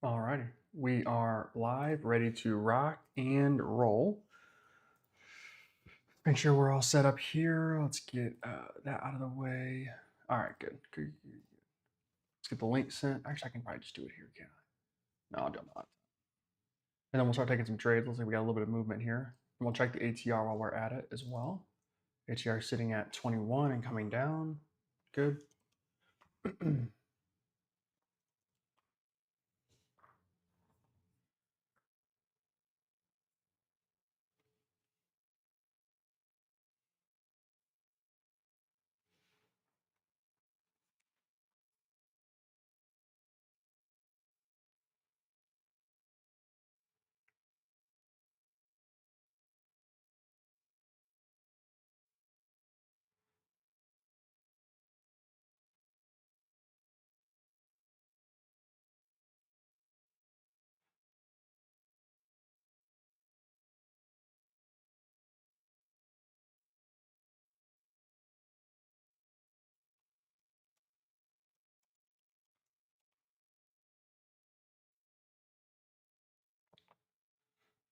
Alrighty, we are live, ready to rock and roll. Make sure we're all set up here. Let's get that out of the way. All right, good. Let's get the link sent. Actually, I can probably just do it here, can't I? No, I'll do it not. And then we'll start taking some trades. Looks like we got a little bit of movement here. And we'll check the ATR while we're at it as well. ATR sitting at 21 and coming down. Good.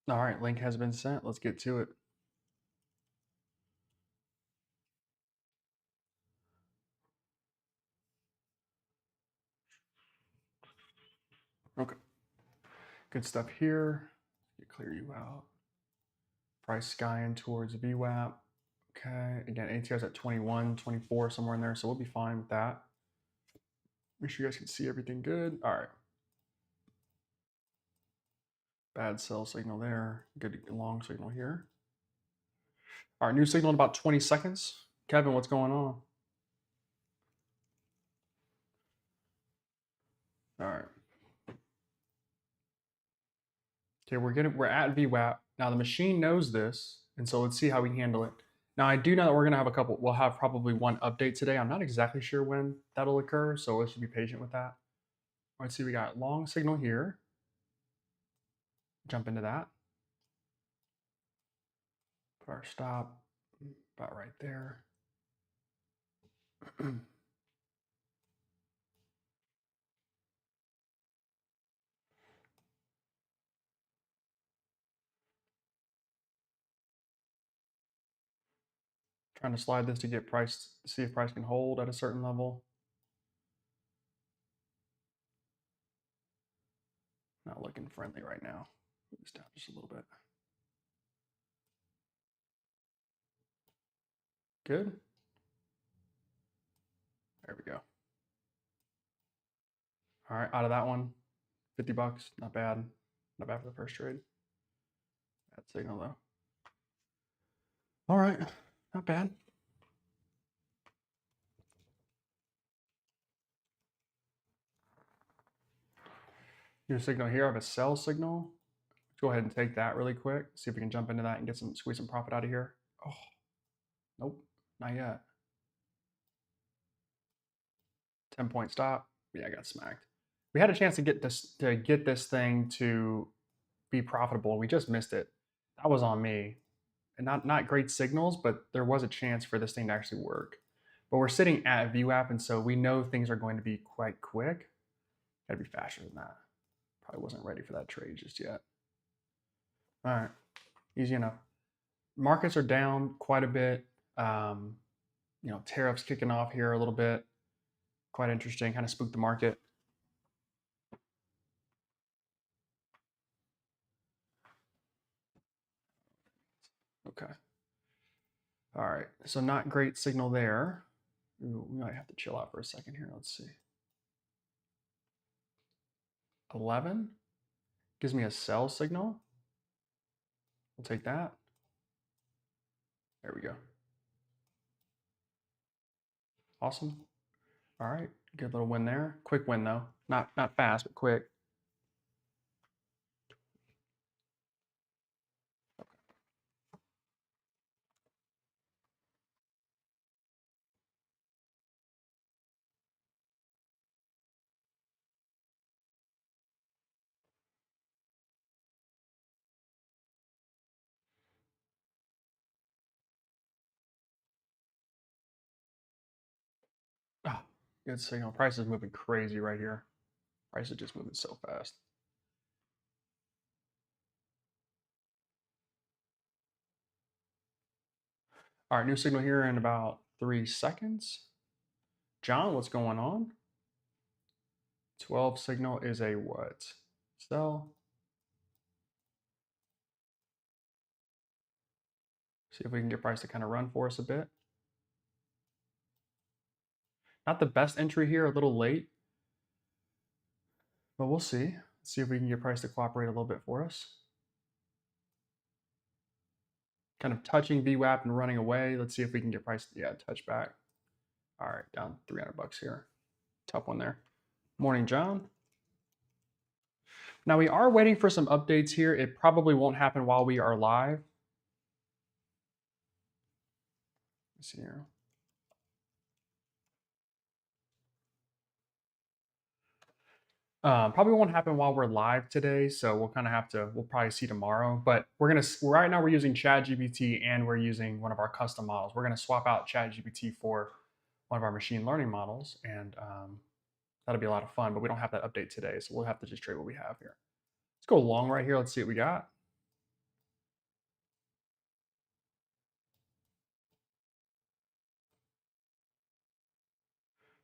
All right, link has been sent. Let's get to it. Okay. Good stuff here. Clear you out. Price skying towards VWAP. Okay, again, ATR's at 21, 24, somewhere in there, so we'll be fine with that. Make sure you guys can see everything good. All right. Bad sell signal there. Good long signal here. All right, new signal in about 20 seconds. Kevin, what's going on? All right. Okay, we're at VWAP. Now the machine knows this, and so let's see how we handle it. Now I do know that we're gonna have we'll have probably one update today. I'm not exactly sure when that'll occur, so let's be patient with that. Let's see, we got long signal here. Jump into that. Put our stop about right there. Trying to slide this to get price, see if price can hold at a certain level. Not looking friendly right now. Move this down just a little bit. Good. There we go. All right, out of that one, 50 bucks. Not bad. Not bad for the first trade. Bad signal though. All right, not bad. New signal here. I have a sell signal. Let's go ahead and take that really quick. See if we can jump into that and get squeeze some profit out of here. Oh, nope, not yet. 10-point stop. Yeah, I got smacked. We had a chance to get this thing to be profitable. We just missed it. That was on me. And not great signals, but there was a chance for this thing to actually work. But we're sitting at VWAP, and so we know things are going to be quite quick. Gotta be faster than that. Probably wasn't ready for that trade just yet. All right, easy enough. Markets are down quite a bit. Tariffs kicking off here a little bit. Quite interesting, kind of spooked the market. Okay. All right, so not great signal there. Ooh, we might have to chill out for a second here. Let's see. 11 gives me a sell signal. We'll take that. There we go. Awesome. All right, good little win there. Quick win though. Not fast, but quick. Ah, good signal. Price is moving crazy right here. Price is just moving so fast. All right, new signal here in about 3 seconds. John, what's going on? 12 signal is a what? Sell. See if we can get price to kind of run for us a bit. Not the best entry here, a little late, but we'll see. Let's see if we can get price to cooperate a little bit for us. Kind of touching VWAP and running away. Let's see if we can get price. Yeah, touch back. All right, down 300 bucks here. Tough one there. Morning, John. Now we are waiting for some updates here. It probably won't happen while we are live. Let's see here. Probably won't happen while we're live today, so we'll kind of have to. We'll probably see tomorrow. But we're gonna right now we're using ChatGPT and we're using one of our custom models. We're gonna swap out ChatGPT for one of our machine learning models, and that'll be a lot of fun. But we don't have that update today, so we'll have to just trade what we have here. Let's go long right here. Let's see what we got.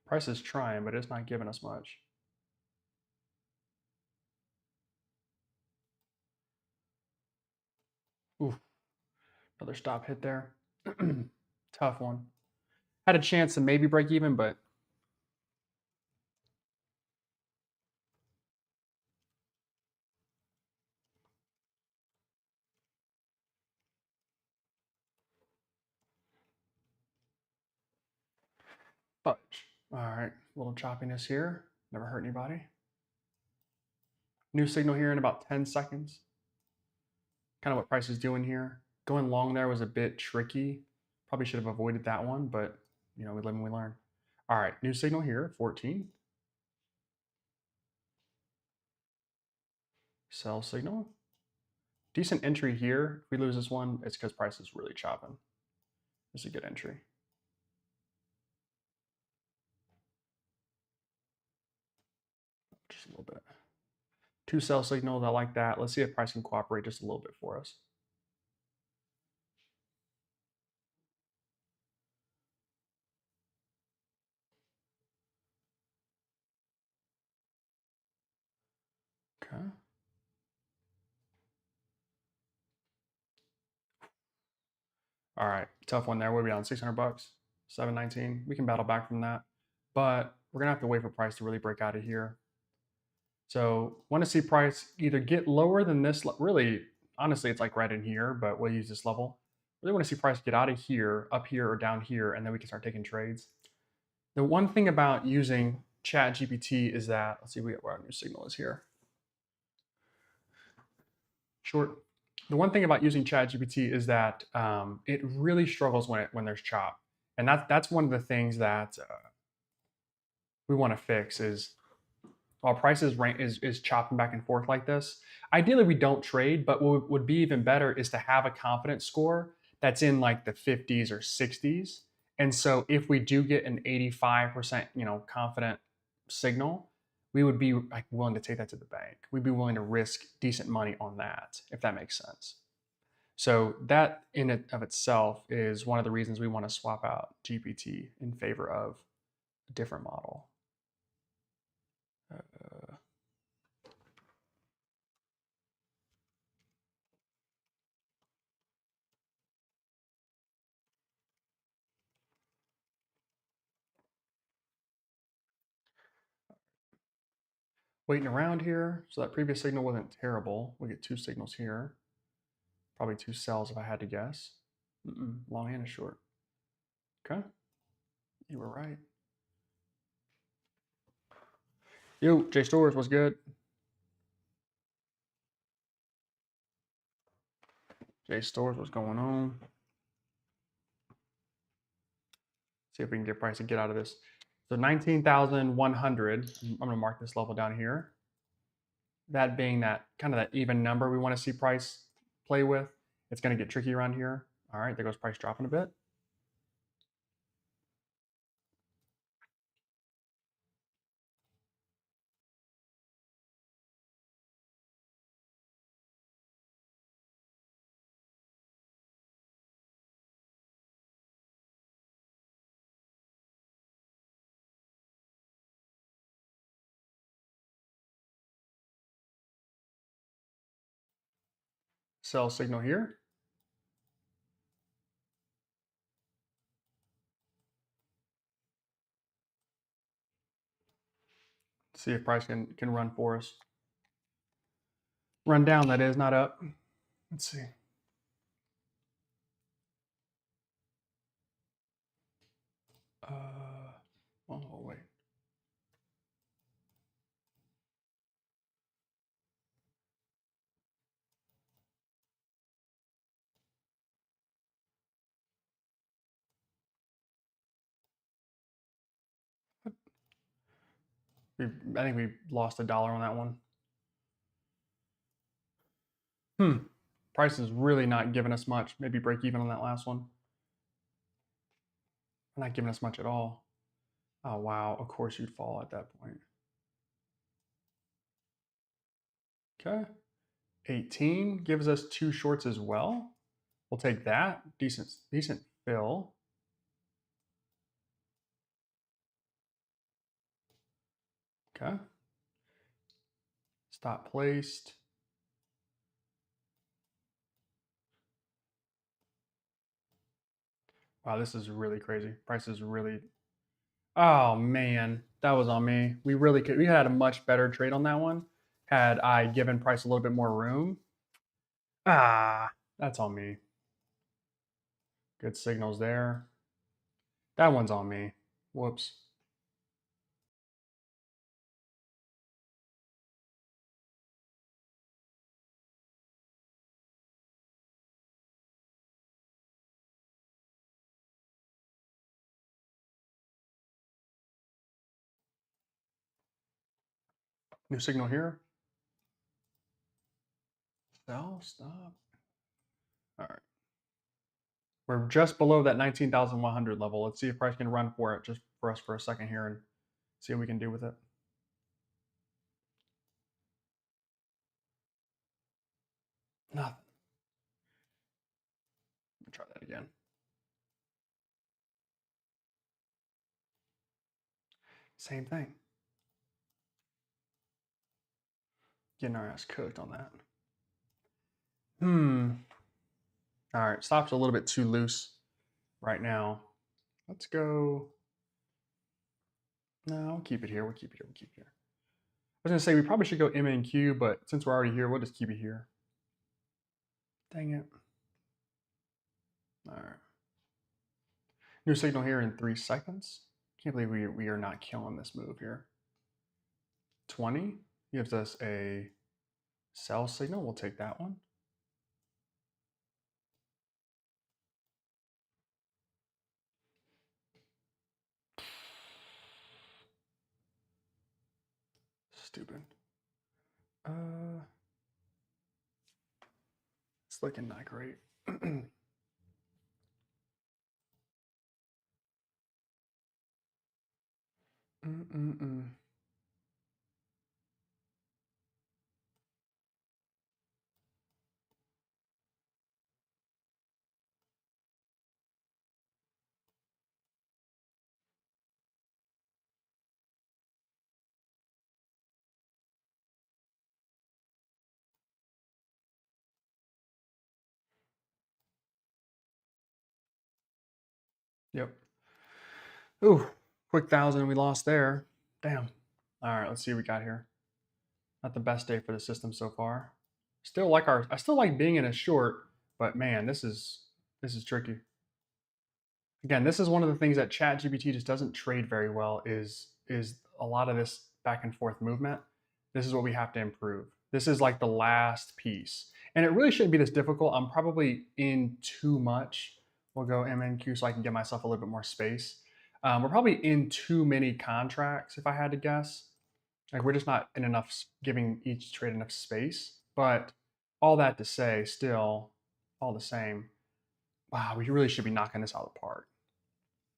Price is trying, but it's not giving us much. Oof, another stop hit there. Tough one. Had a chance to maybe break even, but fudge. All right, a little choppiness here. Never hurt anybody. New signal here in about 10 seconds. Kind of what price is doing here. Going long there was a bit tricky. Probably should have avoided that one, but you know, we live and we learn. All right, new signal here, 14. Sell signal. Decent entry here. If we lose this one, it's because price is really chopping. This is a good entry. Just a little bit. Two sell signals, I like that. Let's see if price can cooperate just a little bit for us. Okay. All right, tough one there. What are we on? 600 bucks, 719. We can battle back from that, but we're gonna have to wait for price to really break out of here. So want to see price either get lower than this. Really, honestly, it's like right in here, but we'll use this level. Really want to see price get out of here, up here, or down here, and then we can start taking trades. The one thing about using ChatGPT is that, let's see where our new signal is here. Short. The one thing about using ChatGPT is that it really struggles when there's chop, and that's one of the things that we want to fix is while prices is chopping back and forth like this. Ideally, we don't trade, but what would be even better is to have a confidence score that's in like the 50s or 60s. And so if we do get an 85%, confident signal, we would be like willing to take that to the bank. We'd be willing to risk decent money on that, if that makes sense. So that in and of itself is one of the reasons we want to swap out GPT in favor of a different model. Waiting around here. So that previous signal wasn't terrible. We get two signals here. Probably two sells if I had to guess. Long and a short. Okay. You were right. Yo, Jay Stores was good. Jay Stores, what's going on? See if we can get price and get out of this. So 19,100. I'm going to mark this level down here. That being that kind of that even number we want to see price play with. It's going to get tricky around here. All right, there goes price dropping a bit. Sell signal here. See if price can run for us. Run down, that is, not up. Let's see. Oh, wait. I think we lost $1 on that one. Price is really not giving us much. Maybe break even on that last one. Not giving us much at all. Oh, wow. Of course you'd fall at that point. Okay. 18 gives us 2 shorts as well. We'll take that. Decent fill. Okay. Stop placed. Wow, this is really crazy. Price is really. Oh man, that was on me. We really could. We had a much better trade on that one. Had I given price a little bit more room. That's on me. Good signals there. That one's on me. Whoops. New signal here. Sell, stop. All right. We're just below that 19,100 level. Let's see if price can run for it just for us for a second here and see what we can do with it. Nothing. Try that again. Same thing. Getting our ass cooked on that. All right, stop's a little bit too loose right now. Let's go. No, we'll keep it here. We'll keep it here. We'll keep it here. I was gonna say we probably should go MNQ, but since we're already here, we'll just keep it here. Dang it. All right. New signal here in 3 seconds. Can't believe we are not killing this move here. 20 gives us a sell signal. We'll take that one. Stupid. It's looking not great. Yep. Ooh, quick 1,000 we lost there. Damn. All right, let's see what we got here. Not the best day for the system so far. I still like being in a short, but man, this is tricky. Again, this is one of the things that ChatGPT just doesn't trade very well is a lot of this back and forth movement. This is what we have to improve. This is like the last piece. And it really shouldn't be this difficult. I'm probably in too much. We'll go MNQ so I can give myself a little bit more space. We're probably in too many contracts if I had to guess. Like we're just not in enough, giving each trade enough space. But all that to say, still, all the same, wow, we really should be knocking this out of the park.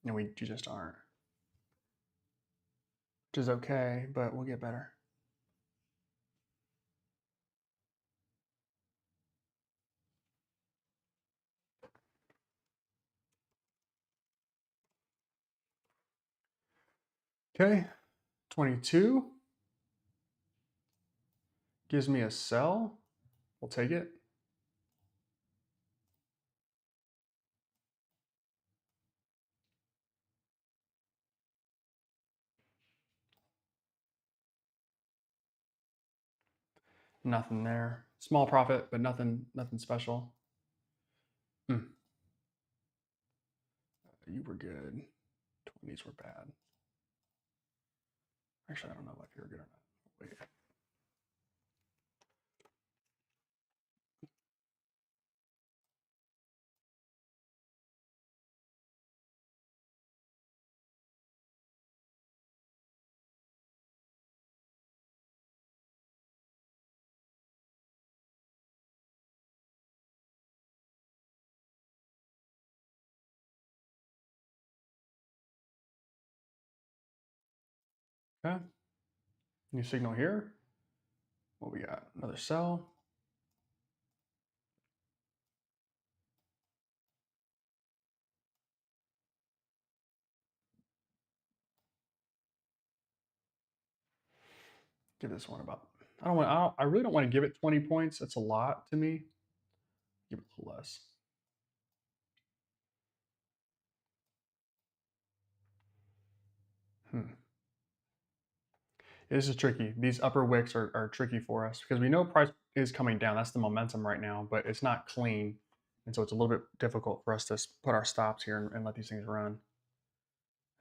And we just aren't. Which is okay, but we'll get better. Okay, 22 gives me a sell. We'll take it. Nothing there. Small profit, but nothing special. You were good. 20s were bad. Actually, I don't know if you were good or not. Wait. Okay. New signal here. What we got? Another sell. Give this one about. I really don't want to give it 20 points. That's a lot to me. Give it a little less. This is tricky. These upper wicks are tricky for us because we know price is coming down. That's the momentum right now, but it's not clean. And so it's a little bit difficult for us to put our stops here and let these things run,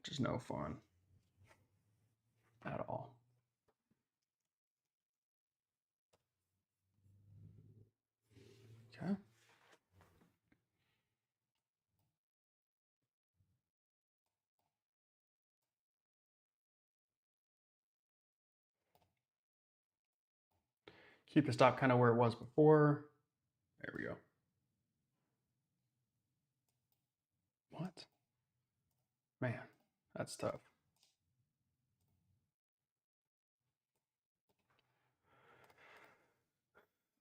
which is no fun at all. Okay. Keep the stop kind of where it was before. There we go. What? Man, that's tough.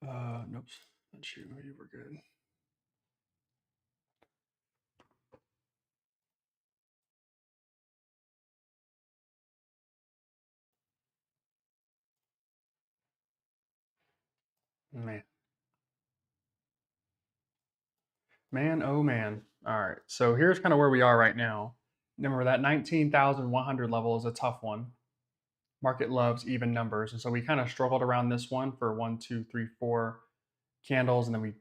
Nope. That's you. You were good. Man. Man, oh man. All right. So here's kind of where we are right now. Remember that 19,100 level is a tough one. Market loves even numbers. And so we kind of struggled around this one for 1, 2, 3, 4 candles. And then we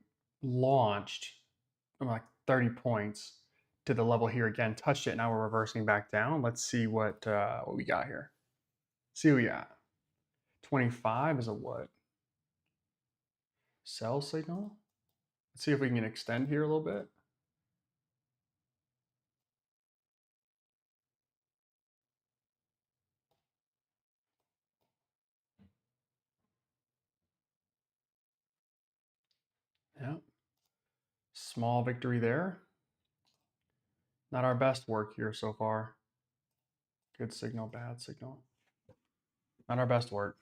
launched like 30 points to the level here again, touched it. Now we're reversing back down. Let's see what we got here. See what we got. 25 is a what? Sell signal? Let's see if we can extend here a little bit. Yeah. Small victory there. Not our best work here so far. Good signal, bad signal. Not our best work.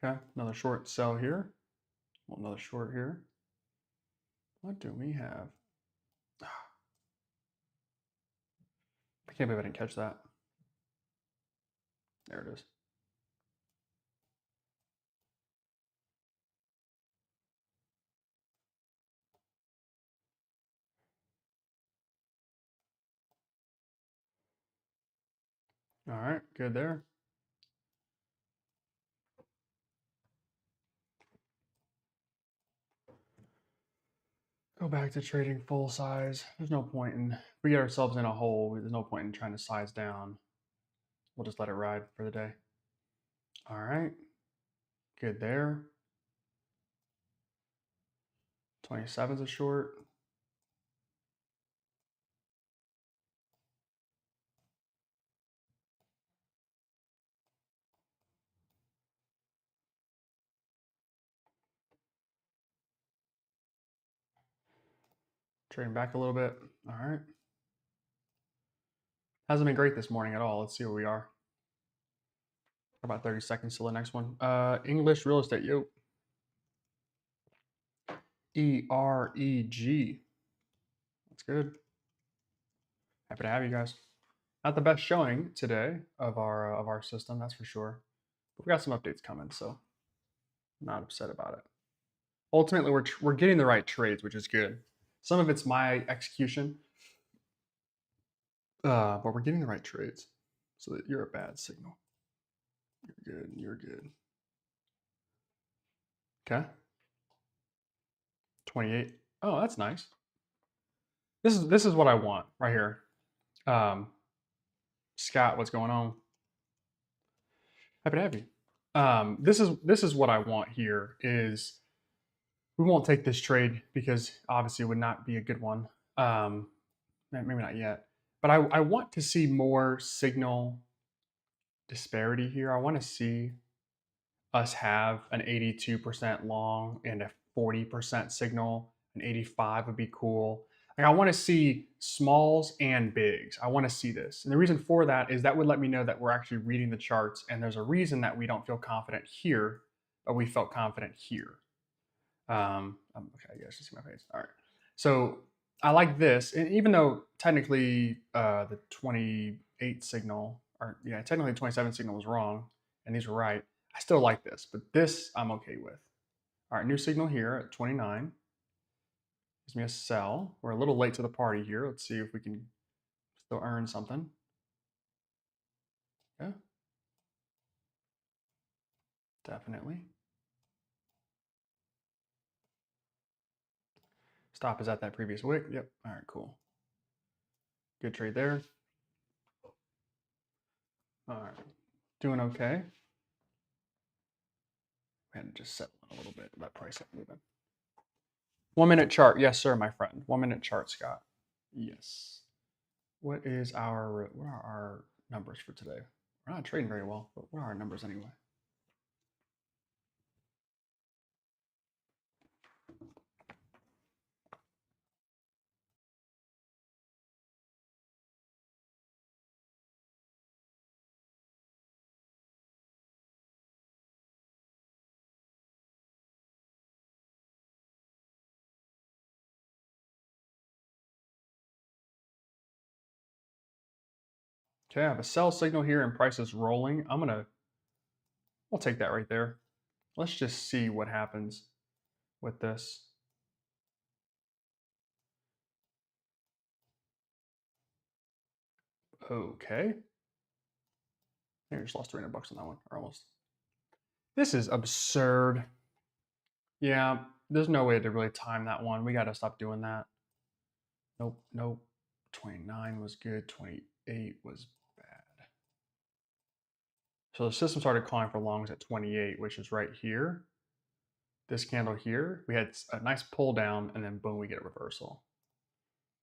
Okay, another short sell here. Well, another short here. What do we have? I can't believe I didn't catch that. There it is. All right, good there. Go back to trading full size. There's no point in, if we get ourselves in a hole, there's no point in trying to size down. We'll just let it ride for the day. All right, good there. 27's a short. Trading back a little bit. All right. Hasn't been great this morning at all. Let's see where we are. About 30 seconds till the next one. English real estate. Yo. EREG. That's good. Happy to have you guys. Not the best showing today of our system, that's for sure. But we got some updates coming, so I'm not upset about it. Ultimately, we're getting the right trades, which is good. Some of it's my execution, but we're getting the right trades. So that you're a bad signal. You're good. You're good. Okay. 28. Oh, that's nice. This is what I want right here. Scott, what's going on? Happy to have you. This is what I want here is we won't take this trade because obviously it would not be a good one. Maybe not yet, but I want to see more signal disparity here. I want to see us have an 82% long and a 40% signal. An 85 would be cool. Like I want to see smalls and bigs. I want to see this. And the reason for that is that would let me know that we're actually reading the charts and there's a reason that we don't feel confident here, but we felt confident here. Okay, you guys can see my face. All right. So I like this. And even though technically the 28 signal, or yeah, technically the 27 signal was wrong and these were right, I still like this, but this I'm okay with. All right, new signal here at 29. Gives me a sell. We're a little late to the party here. Let's see if we can still earn something. Yeah. Definitely. Stop is at that previous wick. Yep. All right, cool. Good trade there. All right. Doing okay. We had to just settle a little bit. That price moving. 1 minute chart. Yes, sir, my friend. 1 minute chart, Scott. Yes. What are our numbers for today? We're not trading very well, but what are our numbers anyway? Okay, I have a sell signal here and price is rolling. We'll take that right there. Let's just see what happens with this. Okay. I just lost 300 bucks on that one, or almost. This is absurd. Yeah, there's no way to really time that one. We got to stop doing that. Nope, nope. 29 was good. 28 was bad. So the system started calling for longs at 28, which is right here. This candle here, we had a nice pull down, and then boom, we get a reversal.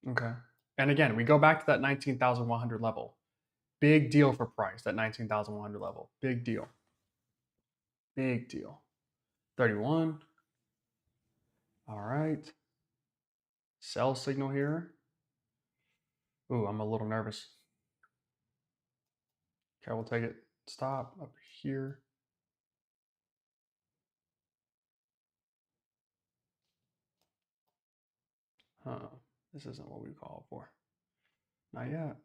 Okay. And again, we go back to that 19,100 level. Big deal for price, that 19,100 level. Big deal. Big deal. 31. All right. Sell signal here. Ooh, I'm a little nervous. Okay, we'll take it. Stop up here. Huh. This isn't what we called for. Not yet.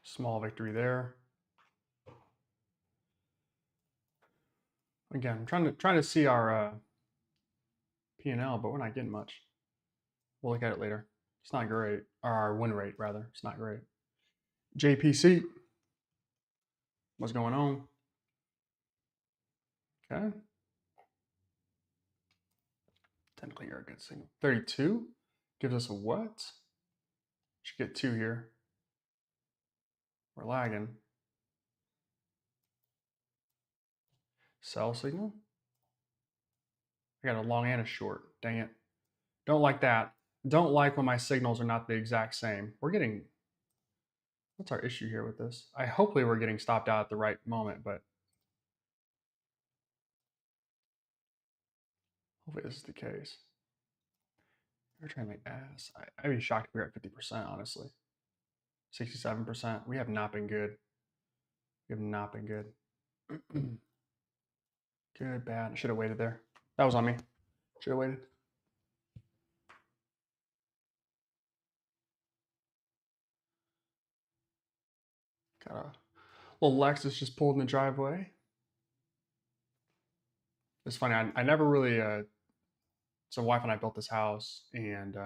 Small victory there. Again, I'm trying to see our P&L, but we're not getting much. We'll look at it later. It's not great. Or our win rate, rather. It's not great. JPC. What's going on? Okay. Technically, you're a good signal. 32 gives us a what? Should get 2 here. We're lagging. Sell signal. I got a long and a short. Dang it. Don't like that. Don't like when my signals are not the exact same. We're getting What's our issue here with this? Hopefully we're getting stopped out at the right moment, but hopefully this is the case. We're trying to make ass. I'd be shocked if we're at 50%, honestly. 67%. We have not been good. We have not been good. Good, bad. I should have waited there. That was on me. Should have waited. Got a little Lexus just pulled in the driveway. It's funny. I never really. So wife and I built this house, and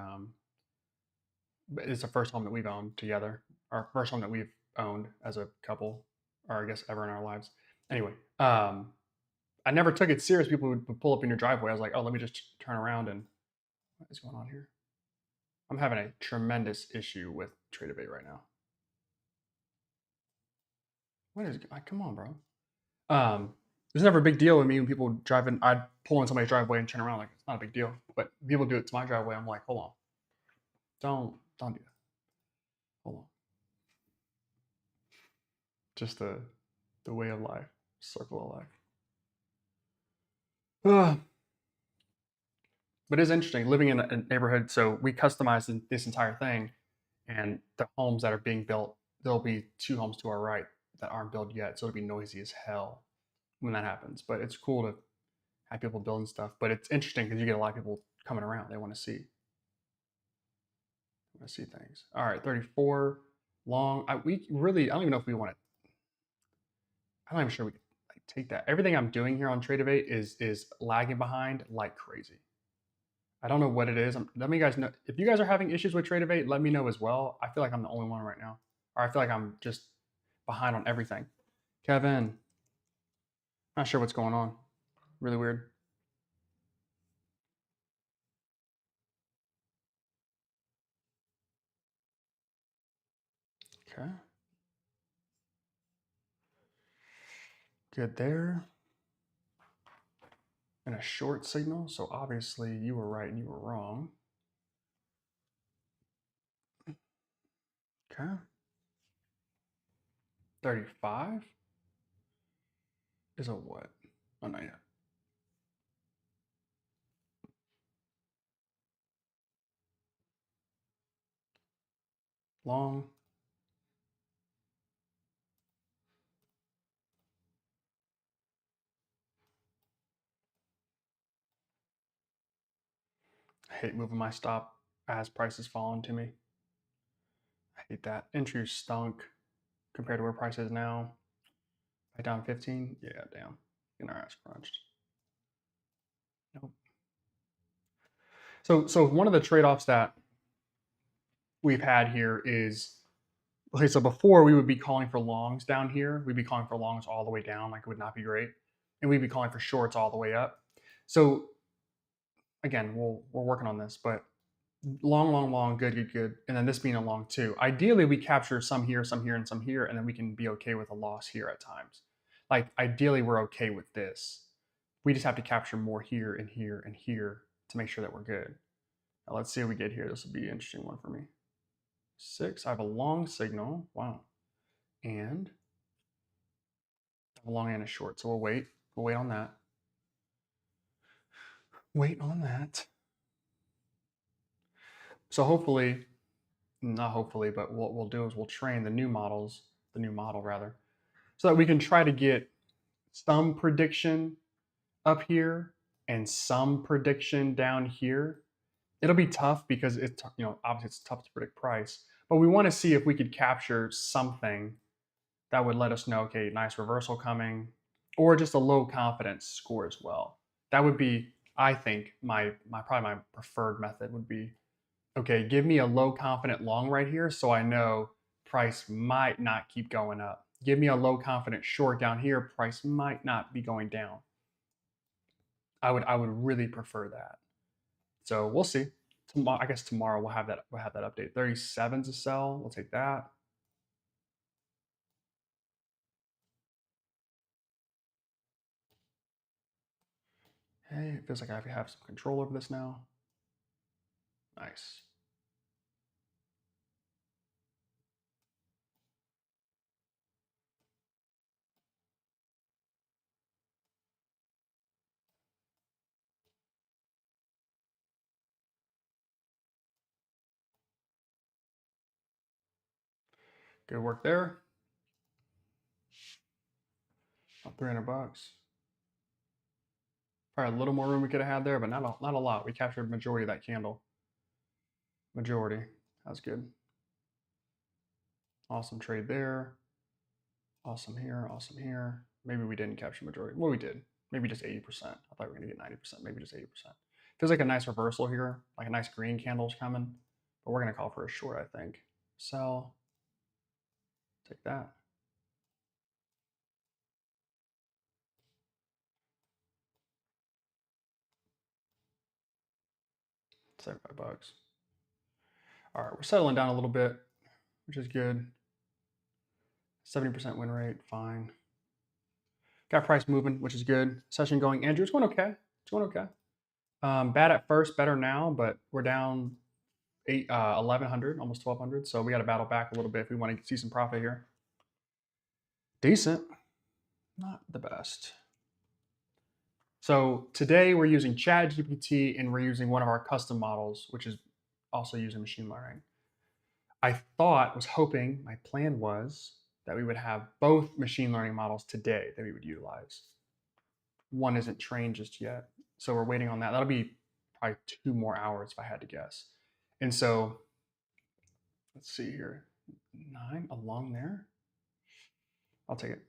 it's the first home that we've owned together. Our first home that we've owned as a couple, or I guess ever in our lives. Anyway, I never took it serious. People would pull up in your driveway. I was like, oh, let me just turn around and what is going on here? I'm having a tremendous issue with Trade of Eight right now. What is? Come on, bro. It's never a big deal with me when people drive in. I'd pull in somebody's driveway and turn around like it's not a big deal. But people do it to my driveway. I'm like, hold on, don't do that. Hold on. Just the way of life, circle of life. But it's interesting living in a neighborhood. So we customized this entire thing, and the homes that are being built, there'll be 2 homes to our right that aren't built yet. So it'll be noisy as hell when that happens. But it's cool to have people building stuff. But it's interesting because you get a lot of people coming around. They want to see things. All right, 34 long. I don't even know if we want to. I'm not even sure we could like take that. Everything I'm doing here on Trade of Eight is lagging behind like crazy. I don't know what it is. Let me guys know if you guys are having issues with Trade of Eight. Let me know as well. I feel like I'm the only one right now, or I feel like I'm just behind on everything. Kevin, not sure what's going on. Really weird. Okay. Good there. And a short signal. So obviously you were right and you were wrong. Okay. 35 is a what? Oh, not yet. Long. I hate moving my stop as prices falling to me. I hate that. Entry stunk compared to where price is now. Right down 15? Yeah, damn. Getting our ass crunched. Nope. So one of the trade-offs that we've had here is okay, so before we would be calling for longs down here. We'd be calling for longs all the way down, like it would not be great. And we'd be calling for shorts all the way up. So again, we're working on this, but long, long, long, good, good, good. And then this being a long too. Ideally, we capture some here, and some here, and then we can be okay with a loss here at times. Like ideally, we're okay with this. We just have to capture more here and here and here to make sure that we're good. Now let's see what we get here. This will be an interesting one for me. 6, I have a long signal. Wow. And I have a long and a short. So we'll wait. We'll wait on that. Wait on that. So hopefully, not hopefully, but what we'll do is we'll train the new model rather, so that we can try to get some prediction up here and some prediction down here. It'll be tough because it's, obviously it's tough to predict price, but we want to see if we could capture something that would let us know, okay, nice reversal coming, or just a low confidence score as well. That would be, I think, probably my preferred method would be, okay, give me a low confident long right here so I know price might not keep going up. Give me a low confident short down here, price might not be going down. I would really prefer that. So we'll see. Tomorrow, I guess tomorrow we'll have that update. 37's a sell. We'll take that. Hey, it feels like I have some control over this now. Nice. Good work there. About $300. Probably a little more room we could have had there, but not a lot. We captured majority of that candle. Majority. That's good. Awesome trade there. Awesome here. Awesome here. Maybe we didn't capture majority. Well, we did. Maybe just 80%. I thought we were going to get 90%. Maybe just 80%. Feels like a nice reversal here. Like a nice green candle's coming. But we're going to call for a short, I think. Sell. Take that. $75. All right, we're settling down a little bit, which is good. 70% win rate, fine. Got price moving, which is good. Session going. Andrew, it's going okay. It's going okay. Bad at first, better now, but we're down 1,100, almost 1,200. So we got to battle back a little bit if we want to see some profit here. Decent, not the best. So today we're using ChatGPT and we're using one of our custom models, which is also using machine learning. I was hoping, my plan was that we would have both machine learning models today that we would utilize. One isn't trained just yet, so we're waiting on that. That'll be probably 2 more hours if I had to guess. And so, let's see here, 9 along there. I'll take it.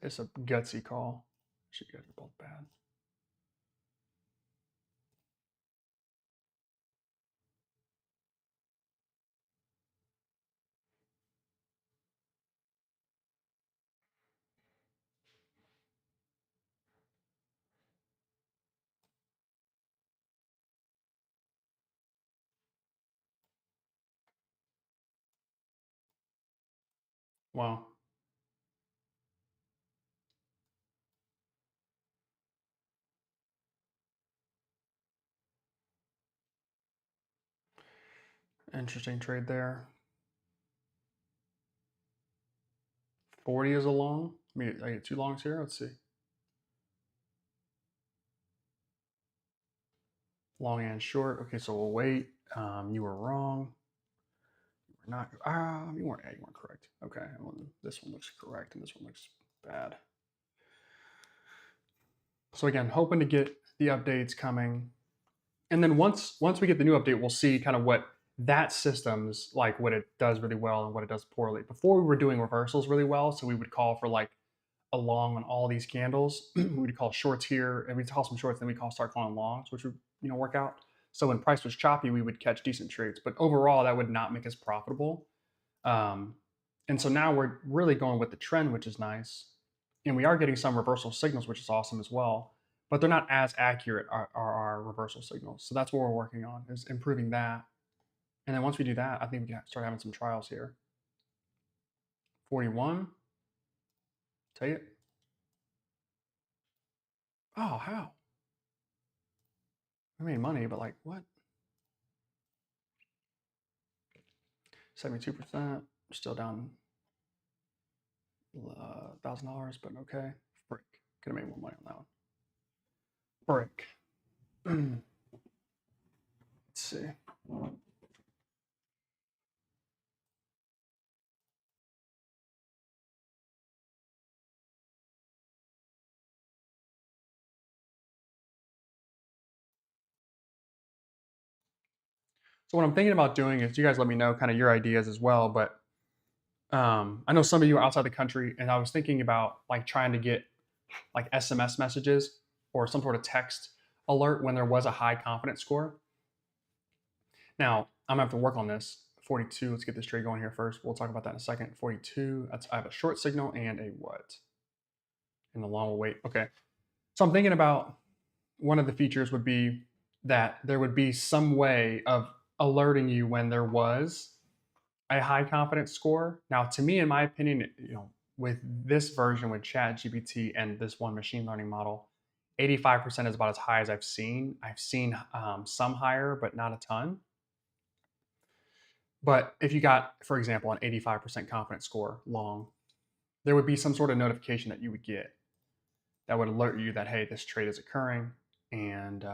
It's a gutsy call. You guys are both bad. Wow. Interesting trade there. 40 is a long. I mean, I get 2 longs here. Let's see. Long and short. Okay, so we'll wait. You were wrong. You were not. You weren't. You weren't correct. Okay, this one looks correct, and this one looks bad. So again, hoping to get the updates coming, and then once we get the new update, we'll see kind of what that system's like, what it does really well and what it does poorly. Before we were doing reversals really well, so we would call for like a long on all these candles. We would call shorts here, and we'd call some shorts, then we start calling longs, which would work out. So when price was choppy, we would catch decent trades, but overall that would not make us profitable. And so now we're really going with the trend, which is nice, and we are getting some reversal signals, which is awesome as well. But they're not as accurate are our reversal signals. So that's what we're working on, is improving that. And then once we do that, I think we can start having some trials here. 41. Take it. Oh, how? We made money, but like what? 72%. Still down $1,000, but okay. Frick. Could have made more money on that one. Frick. Let's see. So what I'm thinking about doing is, you guys let me know kind of your ideas as well. But I know some of you are outside the country, and I was thinking about like trying to get like SMS messages or some sort of text alert when there was a high confidence score. Now I'm gonna have to work on this. 42. Let's get this trade going here first. We'll talk about that in a second. 42. I have a short signal and a what? And the long will wait. Okay. So I'm thinking about, one of the features would be that there would be some way of alerting you when there was a high confidence score. Now, to me, in my opinion, with this version with ChatGPT and this one machine learning model, 85% is about as high as I've seen. I've seen some higher, but not a ton. But if you got, for example, an 85% confidence score long, there would be some sort of notification that you would get that would alert you that, hey, this trade is occurring and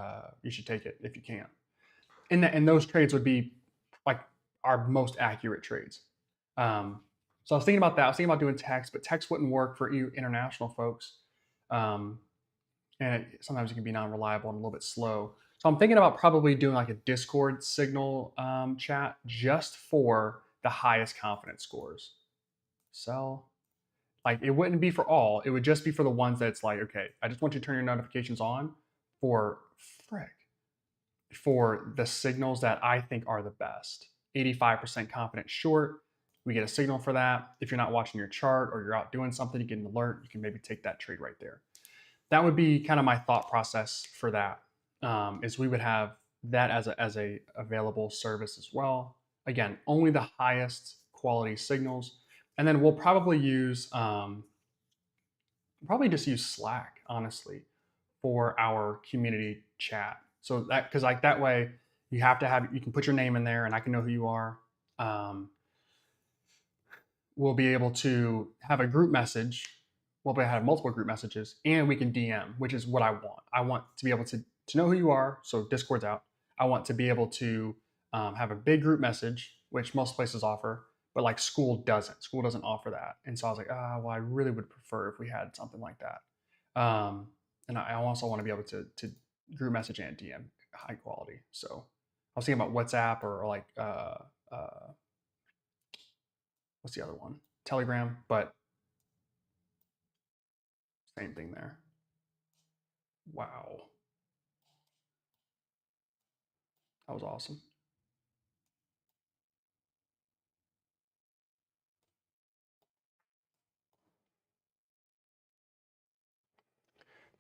you should take it if you can. And those trades would be like our most accurate trades. So I was thinking about that. I was thinking about doing text, but text wouldn't work for you international folks. Um, and sometimes it can be non-reliable and a little bit slow. So I'm thinking about probably doing like a Discord signal chat just for the highest confidence scores. So like it wouldn't be for all. It would just be for the ones that's like, okay, I just want you to turn your notifications on for frick for the signals that I think are the best. 85% confident short. We get a signal for that. If you're not watching your chart or you're out doing something, you get an alert. You can maybe take that trade right there. That would be kind of my thought process for that. Is we would have that as a available service as well. Again, only the highest quality signals, and then we'll probably use probably just use Slack honestly for our community chat. So that because like that way you have to have you can put your name in there and I can know who you are. Um, we'll be able to have a group message. We'll be able to have multiple group messages, and we can DM, which is what I want. I want to be able to know who you are. So Discord's out. I want to be able to have a big group message, which most places offer, but like school doesn't. School doesn't offer that, and so I was like, well, I really would prefer if we had something like that. And I also want to be able to group message and DM high quality. So I was thinking about WhatsApp or like what's the other one? Telegram, but same thing there. Wow, that was awesome.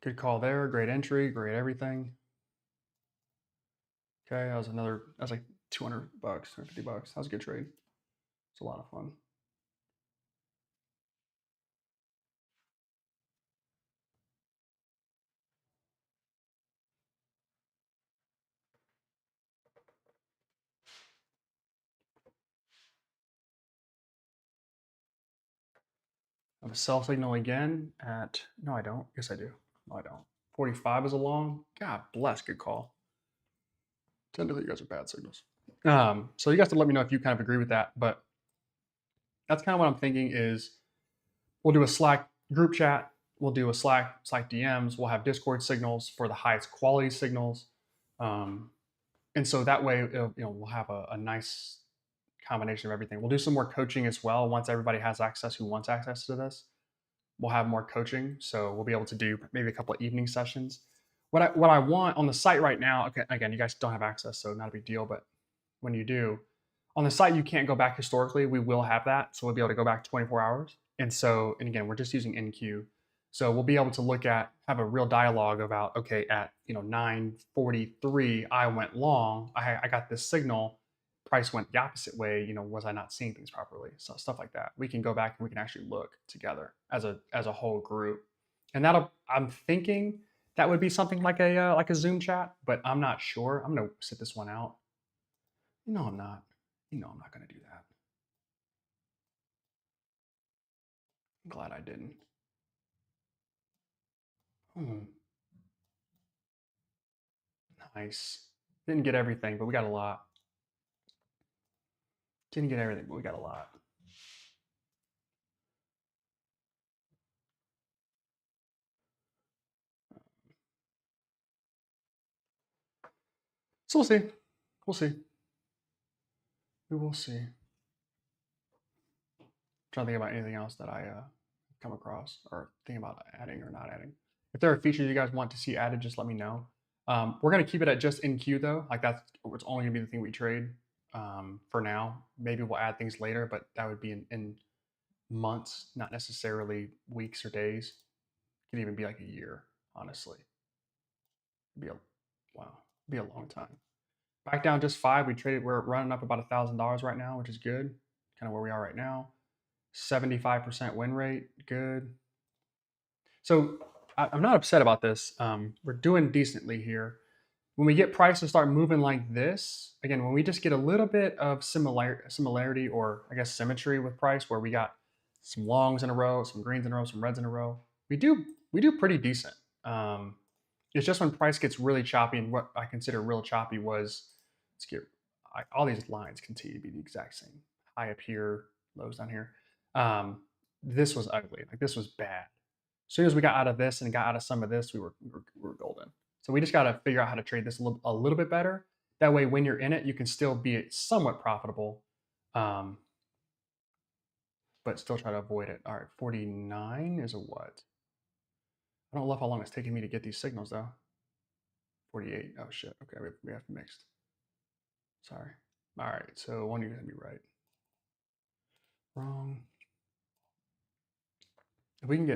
Good call there. Great entry. Great everything. Okay, that was another. That was like $200, $250. That was a good trade. It's a lot of fun. I have a sell signal again at. No, I don't. Yes, I do. No, I don't. 45 is a long. God bless. Good call. Tend to think you guys are bad signals. So you guys can let me know if you kind of agree with that. But that's kind of what I'm thinking is we'll do a Slack group chat. We'll do a Slack DMs. We'll have Discord signals for the highest quality signals. And so that way, we'll have a nice combination of everything. We'll do some more coaching as well once everybody has access who wants access to this. We'll have more coaching, so we'll be able to do maybe a couple of evening sessions. What I want on the site right now, okay, again, you guys don't have access, so not a big deal. But when you do, on the site you can't go back historically. We will have that, so we'll be able to go back 24 hours. And again, we're just using NQ, so we'll be able to have a real dialogue about okay, at 9:43 I went long. I got this signal. Price went the opposite way. Was I not seeing things properly? So stuff like that. We can go back and we can actually look together as a whole group, and I'm thinking that would be something like a Zoom chat, but I'm not sure. I'm gonna sit this one out. I'm not. I'm not gonna do that. I'm glad I didn't. Hmm, nice. Didn't get everything, but we got a lot. Didn't get everything, but we got a lot. So we'll see. We'll see. We will see. I'm trying to think about anything else that I come across or think about adding or not adding. If there are features you guys want to see added, just let me know. We're gonna keep it at just NQ though. Like that's it's only gonna be the thing we trade for now. Maybe we'll add things later, but that would be in months, not necessarily weeks or days. It could even be like a year, honestly. It'd be a wow, it'd be a long time. Back down just five. We traded. We're running up about $1,000 right now, which is good. Kind of where we are right now. 75% win rate, good. So I'm not upset about this. We're doing decently here. When we get price to start moving like this, again, when we just get a little bit of similarity or I guess symmetry with price, where we got some longs in a row, some greens in a row, some reds in a row. We do pretty decent. It's just when price gets really choppy, and what I consider real choppy was, let's get, all these lines continue to be the exact same. High up here, lows down here. This was ugly. Like this was bad. As soon as we got out of this and got out of some of this, we were golden. So we just got to figure out how to trade this a little bit better. That way, when you're in it, you can still be somewhat profitable, but still try to avoid it. All right, 49 is a what? I don't love how long it's taking me to get these signals though. 48. Oh shit. Okay, we have mixed. Sorry. All right, so one of you is gonna be right. Wrong. If we can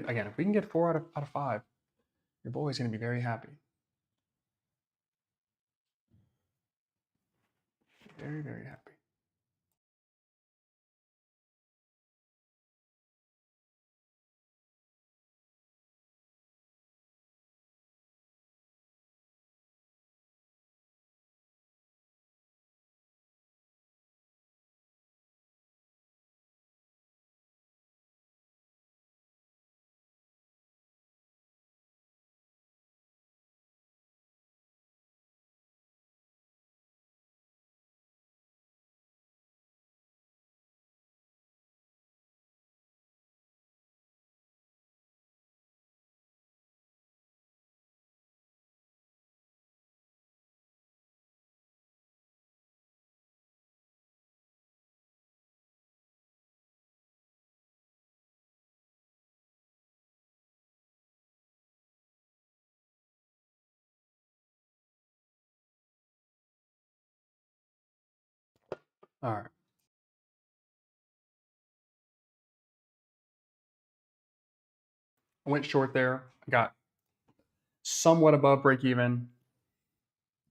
get 4 out of 5, your boy's gonna be very happy. Very, very happy. All right. I went short there. I got somewhat above break even.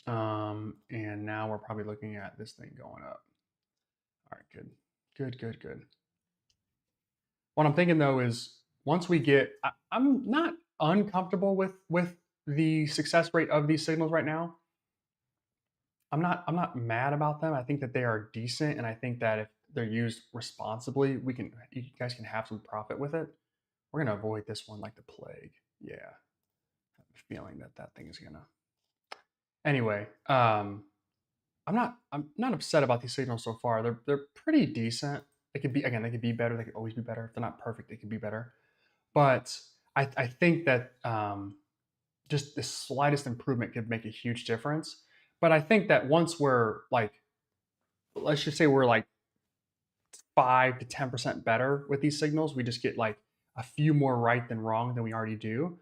And now we're probably looking at this thing going up. All right, good. Good, good, good. What I'm thinking though is once we get, I'm not uncomfortable with the success rate of these signals right now. I'm not mad about them. I think that they are decent, and I think that if they're used responsibly, you guys can have some profit with it. We're gonna avoid this one like the plague. Yeah, I have a feeling that that thing is gonna. Anyway, I'm not upset about these signals so far. They're pretty decent. They could be, again, they could be better. They could always be better. If they're not perfect, they could be better. But I think that just the slightest improvement could make a huge difference. But I think that once we're like, let's just say we're like 5 to 10% better with these signals, we just get like a few more right than wrong than we already do.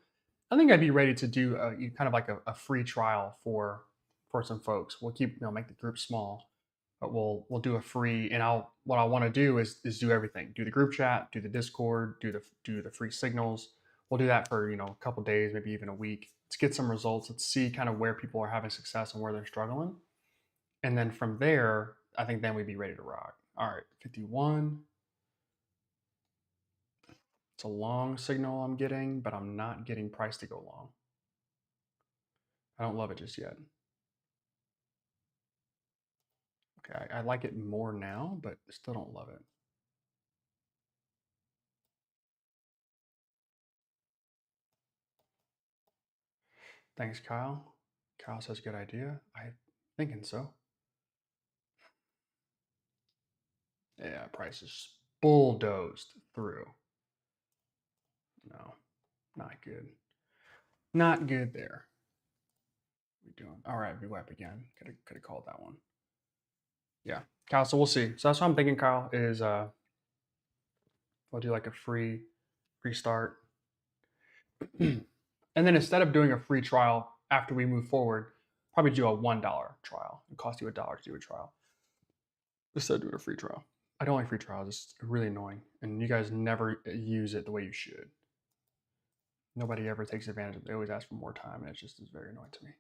I think I'd be ready to do kind of like a free trial for some folks. We'll keep, make the group small, but we'll do a free. And what I want to do is do everything. Do the group chat, do the Discord, do the free signals. We'll do that for a couple days, maybe even a week. Let's get some results. Let's see kind of where people are having success and where they're struggling. And then from there, I think then we'd be ready to rock. All right, 51. It's a long signal I'm getting, but I'm not getting price to go long. I don't love it just yet. Okay, I like it more now, but still don't love it. Thanks, Kyle. Kyle says good idea. I'm thinking so. Yeah, price is bulldozed through. No, not good. Not good there. We doing all right? VWAP again. Could have called that one. Yeah, Kyle. So we'll see. So that's what I'm thinking. Kyle is we'll do like a free start, and then instead of doing a free trial after we move forward, probably do a $1 trial. It costs you $1 to do a trial instead of doing a free trial. I don't like free trials. It's really annoying, and you guys never use it the way you should. Nobody ever takes advantage of it. They always ask for more time, and it just is very annoying to me.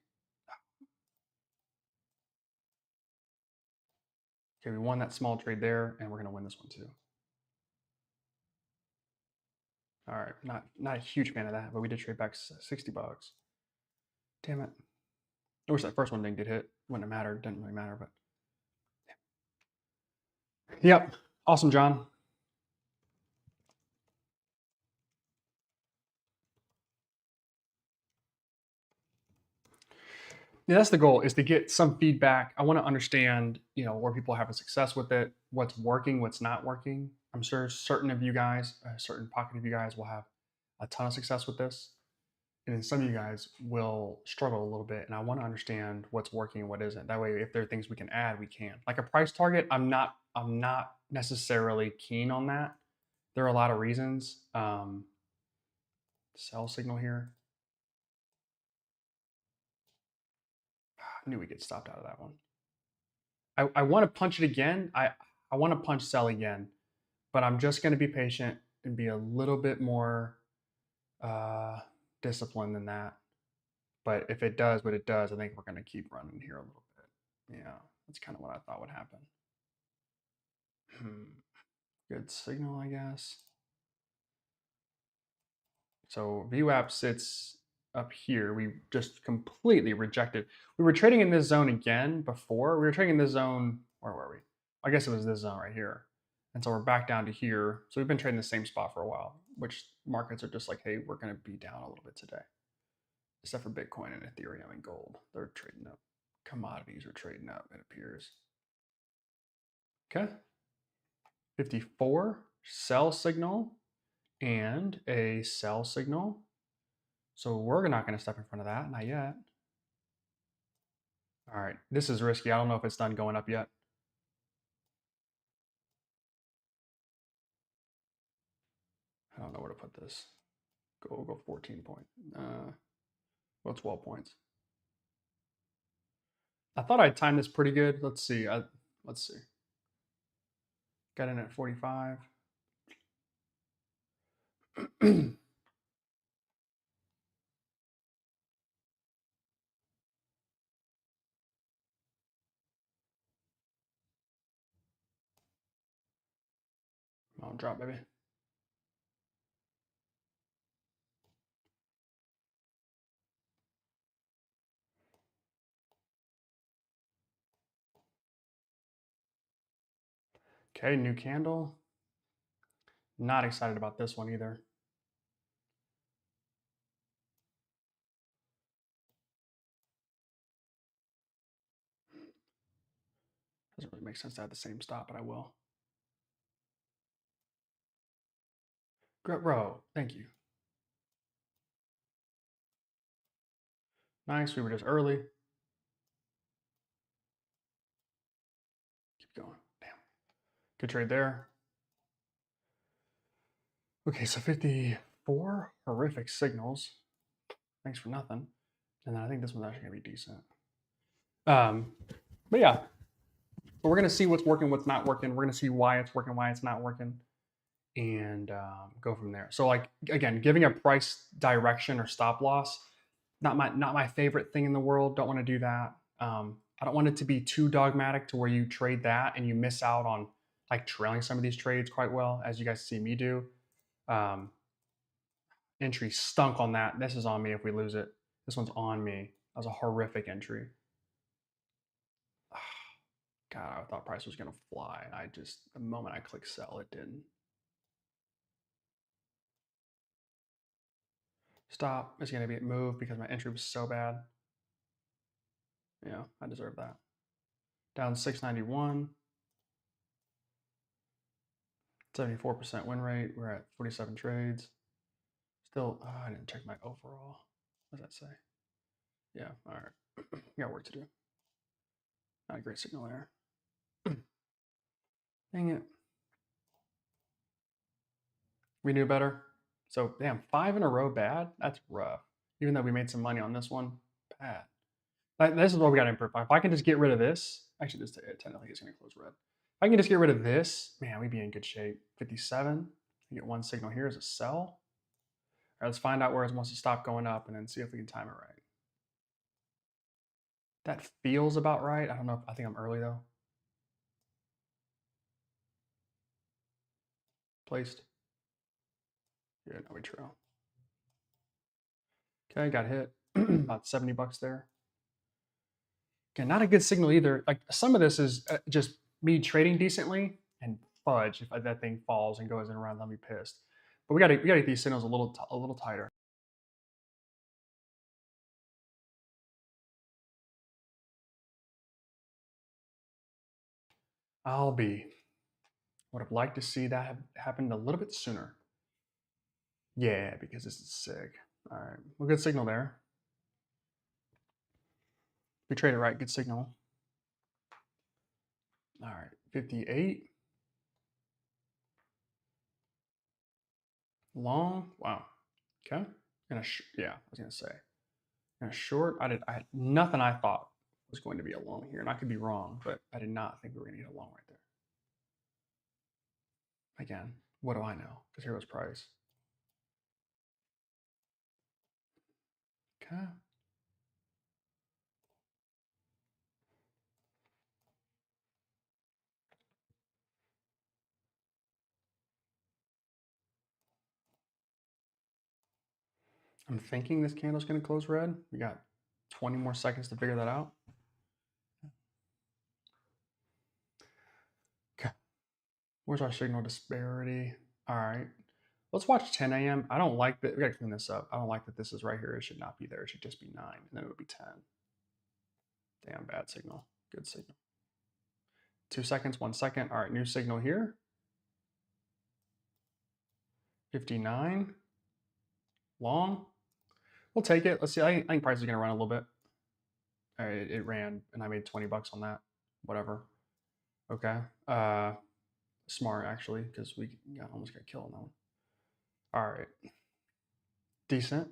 Okay, we won that small trade there, and we're going to win this one too. All right, not a huge fan of that, but we did trade back $60. Damn it. I wish that first one didn't get hit. Wouldn't have mattered. Didn't really matter, but. Yep. Awesome, John. Yeah, that's the goal, is to get some feedback. I want to understand, where people are having success with it, what's working, what's not working. I'm sure certain of you guys, a certain pocket of you guys will have a ton of success with this. And then some of you guys will struggle a little bit. And I want to understand what's working and what isn't. That way, if there are things we can add, we can. Like a price target, I'm not necessarily keen on that. There are a lot of reasons. Sell signal here. I knew we'd get stopped out of that one. I want to punch it again. I want to punch sell again, but I'm just going to be patient and be a little bit more uh, disciplined than that. But if it does what it does, I think we're going to keep running here a little bit. Yeah, that's kind of what I thought would happen. Good signal, I guess. So VWAP sits up here. We just completely rejected. We were trading in this zone again before. We were trading in this zone. Where were we? I guess it was this zone right here. And so we're back down to here. So we've been trading the same spot for a while, which markets are just like, hey, we're going to be down a little bit today. Except for Bitcoin and Ethereum and gold. They're trading up. Commodities are trading up, it appears. Okay. 54, sell signal and a sell signal. So we're not going to step in front of that, not yet. All right, this is risky. I don't know if it's done going up yet. I don't know where to put this. Go 14 point. Well, 12 points. I thought I'd time this pretty good. Let's see. Let's see. Got in at 45. I'll drop, baby. Okay, new candle. Not excited about this one either. Doesn't really make sense to have the same stop, but I will. Great row. Thank you. Nice. We were just early. Keep going. Damn. Good trade there. Okay, so 54 horrific signals. Thanks for nothing. And then I think this one's actually going to be decent. But yeah, but we're going to see what's working, what's not working. We're going to see why it's working, why it's not working, and go from there. So like, again, giving a price direction or stop loss, not my favorite thing in the world. Don't want to do that. I don't want it to be too dogmatic to where you trade that and you miss out on like trailing some of these trades quite well, as you guys see me do. Entry stunk on that. This is on me if we lose it. This one's on me. That was a horrific entry. God, I thought price was going to fly. The moment I click sell, it didn't. Stop is going to be moved because my entry was so bad. Yeah, I deserve that. Down 691. 74% win rate. We're at 47 trades. Still, I didn't check my overall. What does that say? Yeah, all right. We got work to do. Not a great signal there. Dang it. We knew better. So, damn, 5 in a row bad? That's rough. Even though we made some money on this one, bad. This is what we got to improve on. If I can just get rid of this, actually, this technically is going to close red. If I can just get rid of this, man, we'd be in good shape. 57. We get one signal here as a sell. All right, let's find out where it wants to stop going up and then see if we can time it right. That feels about right. I don't know. I think I'm early though. Placed. Yeah, no, we trail. Okay, got hit. About 70 bucks there. Okay, not a good signal either. Like some of this is just me trading decently and fudge if that thing falls and goes in around, I'll be pissed. But we gotta get these signals a little tighter. Would have liked to see that have happened a little bit sooner. Yeah, because this is sick. All right, well, good signal there. We traded right, good signal. All right, 58. Long, wow. Okay, yeah, I was gonna say. In a short, I had nothing I thought was going to be a long here, and I could be wrong, but I did not think we were gonna get a long right there. Again, what do I know? Because here was price. Okay. I'm thinking this candle's gonna close red. We got 20 more seconds to figure that out. Okay. Where's our signal disparity? All right. Let's watch 10 a.m. I don't like that. We gotta clean this up. I don't like that this is right here. It should not be there. It should just be 9, and then it would be 10. Damn, bad signal. Good signal. 2 seconds, 1 second. All right, new signal here. 59. Long. We'll take it. Let's see. I think price is gonna run a little bit. All right, it ran, and I made 20 bucks on that. Whatever. Okay. Smart actually, because we almost got killed on that one. All right. Decent.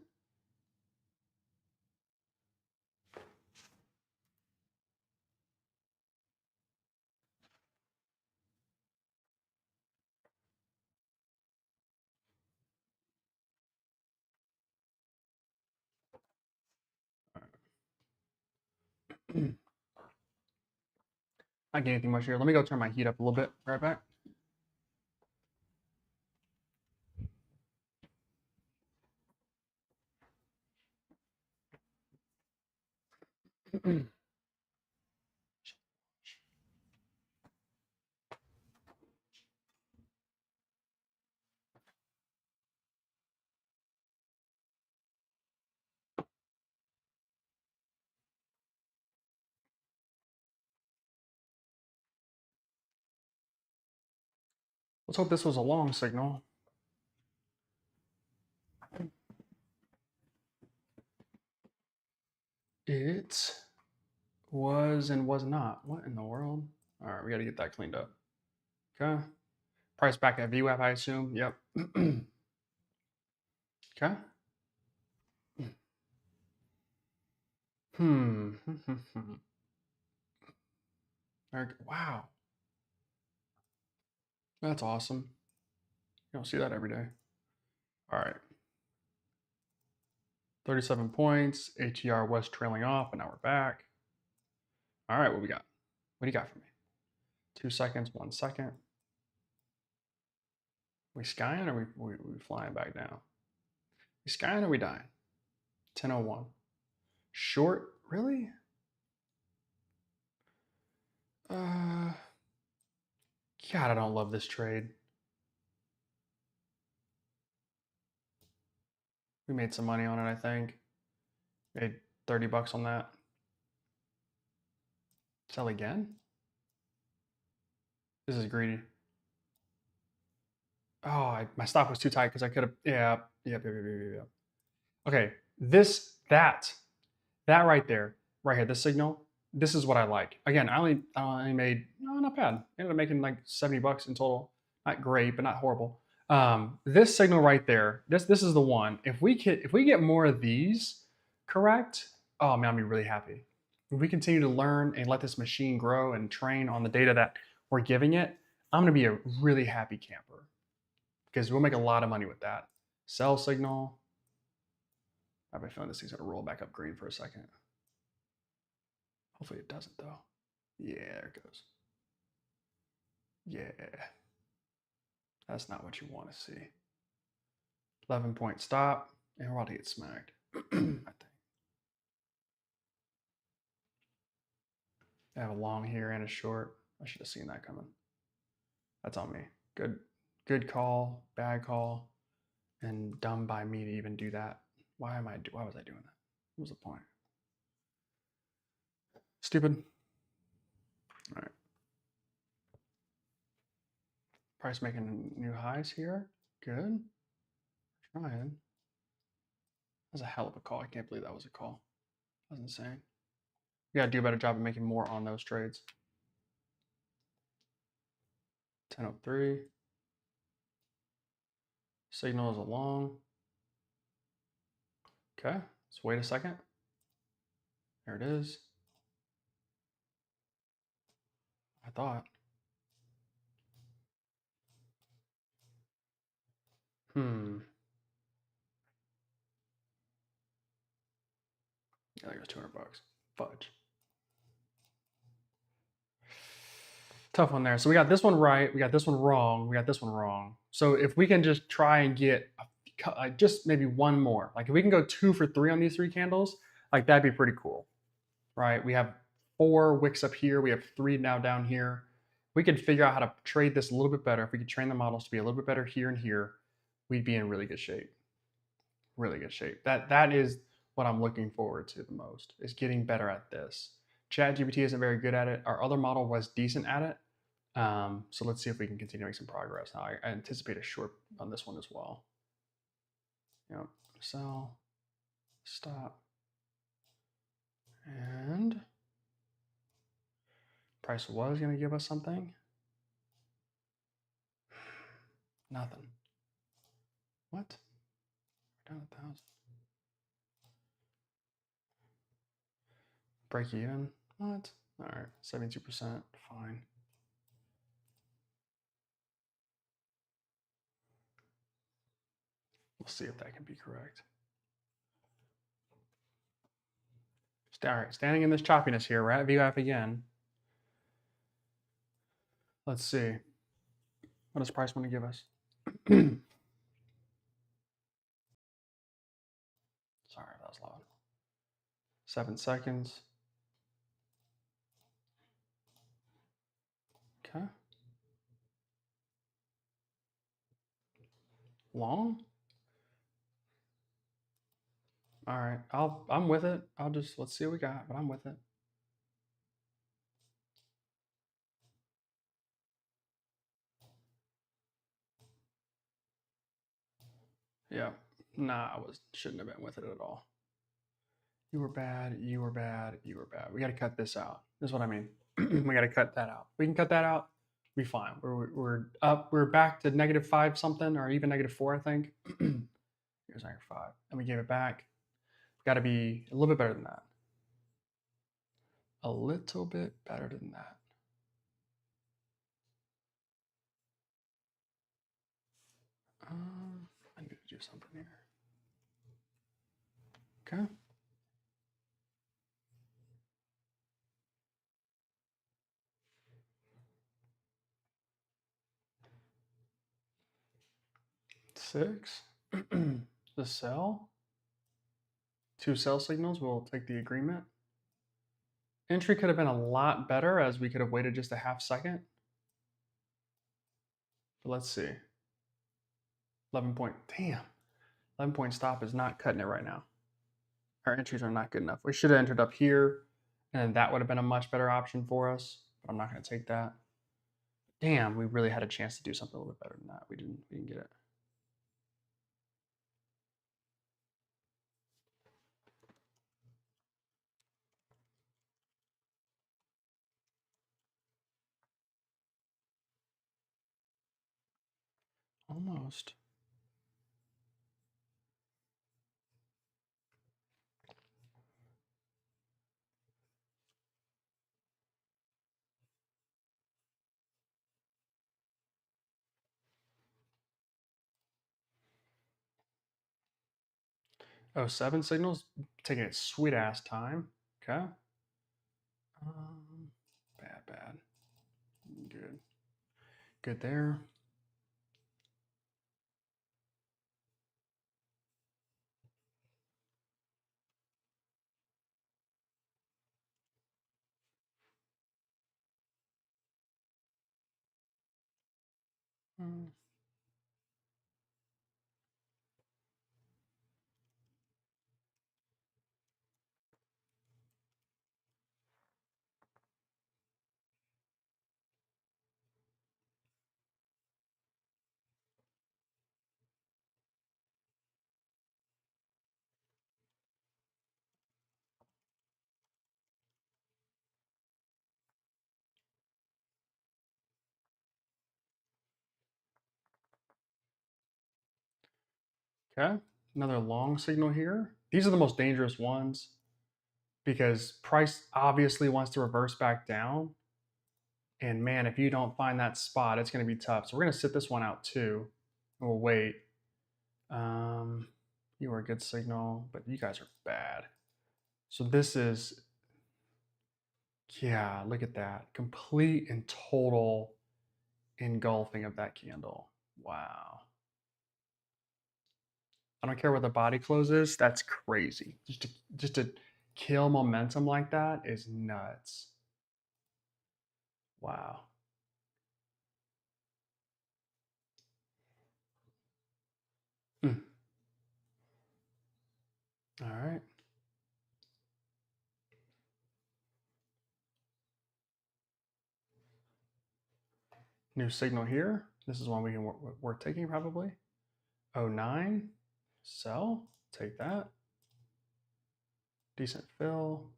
Not getting anything much here. Let me go turn my heat up a little bit. Right back. Let's hope this was a long signal. It was and was not. What in the world? All right, we got to get that cleaned up. Okay. Price back at VWAP, I assume. Yep. Okay. Hmm. Wow. That's awesome. You don't see that every day. All right. 37 points. ATR was trailing off, but now we're back. All right, what we got? What do you got for me? 2 seconds, 1 second. We skying or we flying back down? We skying or we dying? 10:01. Short, really? God, I don't love this trade. We made some money on it, I think. Made 30 bucks on that. Sell again? This is greedy. Oh, my stop was too tight because I could have. Yeah. Okay, that right there, right here, this signal. This is what I like. Again, I only made not bad. Ended up making like 70 bucks in total. Not great, but not horrible. This signal right there. This is the one. If we get more of these correct, oh man, I'll be really happy. If we continue to learn and let this machine grow and train on the data that we're giving it, I'm gonna be a really happy camper because we'll make a lot of money with that. Sell signal. I have a feeling this thing's gonna roll back up green for a second. Hopefully it doesn't though. Yeah, there it goes. Yeah. That's not what you want to see. 11-point stop, and we're about to get smacked, I think. I have a long here and a short. I should have seen that coming. That's on me. Good call, bad call, and dumb by me to even do that. Why was I doing that? What was the point? Stupid. All right. Price making new highs here. Good. Trying. That's a hell of a call. I can't believe that was a call. That's insane. You gotta do a better job of making more on those trades. 1003. Signal is a long. Okay, let's wait a second. There it is. I thought. Yeah, there goes 200 bucks. Fudge. Tough one there. So we got this one right. We got this one wrong. We got this one wrong. So if we can just try and get just maybe one more, like if we can go 2 for 3 on these 3 candles, like that'd be pretty cool, right? We have 4 wicks up here. We have 3 now down here. We could figure out how to trade this a little bit better. If we could train the models to be a little bit better here and here, we'd be in really good shape. Really good shape. That is what I'm looking forward to the most, is getting better at this. ChatGPT isn't very good at it. Our other model was decent at it. So let's see if we can continue to make some progress. Now I anticipate a short on this one as well. Yep. Sell, stop, and price was going to give us something. Nothing. What? We're down 1,000. Break even. What? All right, 72%. Fine. We'll see if that can be correct. All right, standing in this choppiness here, we're at VWAP again. Let's see. What does price want to give us? Sorry if that was loud. 7 seconds. Okay. Long? All right, I'm with it. Let's see what we got, but I'm with it. Yeah. Nah, shouldn't have been with it at all. You were bad, you were bad, you were bad. We got to cut this out. This is what I mean. We got to cut that out. We can cut that out. Be fine. We're up. We're back to -5 something, or even -4, I think. Here's -5, and we gave it back. We got to be a little bit better than that. A little bit better than that. I need to do something here. Okay. Six. The sell. 2 sell signals. We'll take the agreement. Entry could have been a lot better, as we could have waited just a half second. But let's see. 11 point. Damn. 11 point stop is not cutting it right now. Our entries are not good enough. We should have entered up here, and that would have been a much better option for us. But I'm not going to take that. Damn, we really had a chance to do something a little bit better than that. We didn't get it. Almost. Oh, 7 signals, taking its sweet ass time. Okay. Bad. Good. Good there. Okay, another long signal here. These are the most dangerous ones because price obviously wants to reverse back down. And man, if you don't find that spot, it's going to be tough. So we're going to sit this one out too. And we'll wait. You are a good signal, but you guys are bad. So this is, yeah, look at that. Complete and total engulfing of that candle. Wow. I don't care what the body close is. That's crazy. Just to kill momentum like that is nuts. Wow. Mm. All right. New signal here. This is one we can work taking probably. 09. Sell. Take that. Decent fill.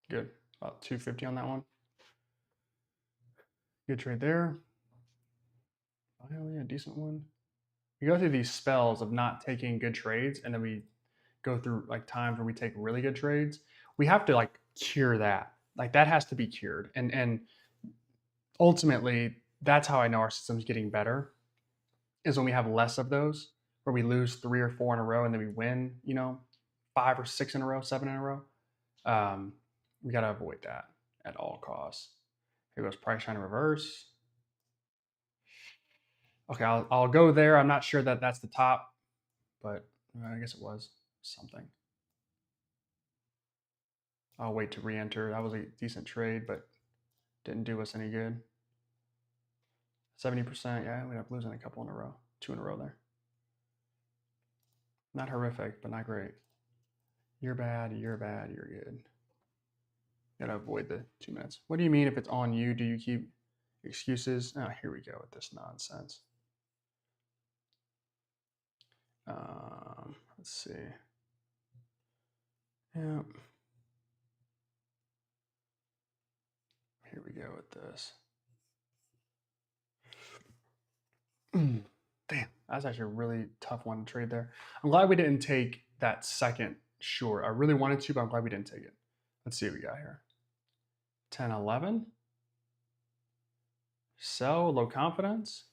Good. About 250 on that one. Good trade there. Finally, a decent one. We go through these spells of not taking good trades, and then we go through like times where we take really good trades. We have to like cure that. Like that has to be cured. And ultimately, that's how I know our system's getting better is when we have less of those, where we lose 3 or 4 in a row and then we win, 5 or 6 in a row, 7 in a row. We got to avoid that at all costs. Here goes price trying to reverse. Okay, I'll go there. I'm not sure that that's the top, but I guess it was something. I'll wait to re-enter. That was a decent trade, but didn't do us any good. 70%, yeah, we ended up losing a couple in a row, 2 in a row there. Not horrific, but not great. You're bad, you're bad, you're good. Gotta avoid the 2 minutes. What do you mean if it's on you? Do you keep excuses? Oh, here we go with this nonsense. Let's see. Yeah. Here we go with this. Damn, that's actually a really tough one to trade there. I'm glad we didn't take that second short. I really wanted to, but I'm glad we didn't take it. Let's see what we got here. 10, 11. Sell, low confidence.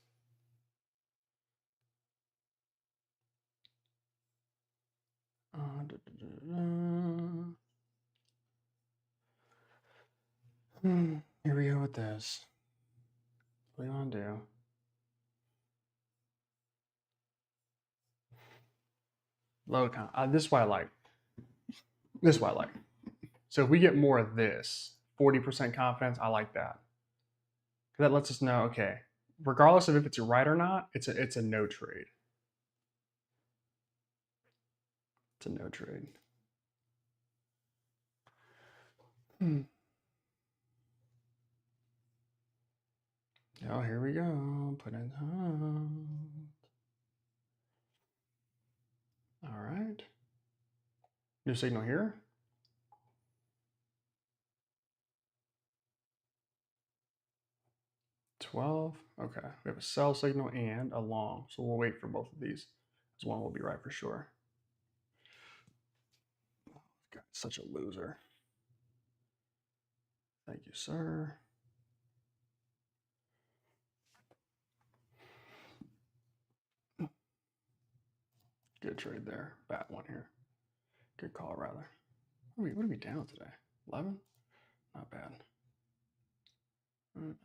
Here we go with this. What do you want to do? Low confidence. This is what I like. This is what I like. So if we get more of this, 40% confidence, I like that. That lets us know, okay, regardless of if it's right or not, it's a no trade. It's a no trade. Oh, here we go. Put in. All right. New signal here. $12. Okay. We have a sell signal and a long. So we'll wait for both of these. This one will be right for sure. God, such a loser. Thank you, sir. Good trade there. Bad one here. Good call, rather. What are we down today? 11? Not bad. Not bad.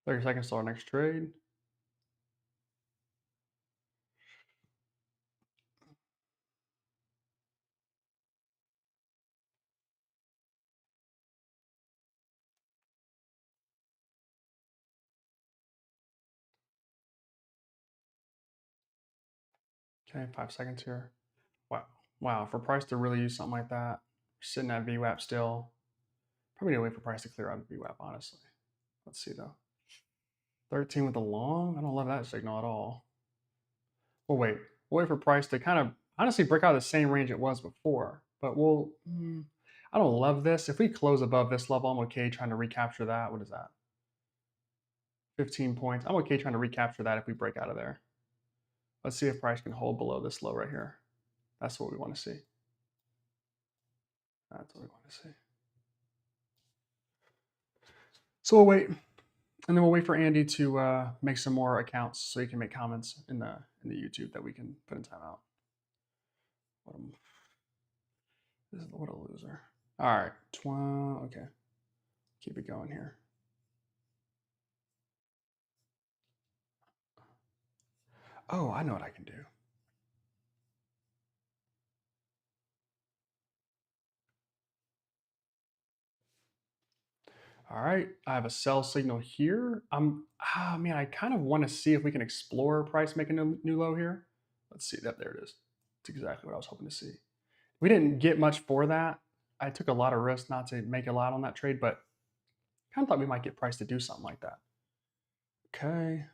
30 seconds till our next trade. Okay, 5 seconds here. Wow. Wow, for price to really use something like that, sitting at VWAP still, probably need to wait for price to clear out of VWAP, honestly. Let's see though. 13 with a long. I don't love that signal at all. We'll wait. We'll wait for price to kind of honestly break out of the same range it was before. But we'll. I don't love this. If we close above this level, I'm okay trying to recapture that. What is that? 15 points. I'm okay trying to recapture that if we break out of there. Let's see if price can hold below this low right here. That's what we want to see. That's what we want to see. So we'll wait, and then we'll wait for Andy to make some more accounts so he can make comments in the YouTube that we can put in timeout. What a loser. All right, okay, keep it going here. Oh, I know what I can do. All right, I have a sell signal here. Man, I kind of want to see if we can explore price making a new low here. Let's see that. There it is. It's exactly what I was hoping to see. We didn't get much for that. I took a lot of risk not to make a lot on that trade, but kind of thought we might get price to do something like that. Okay.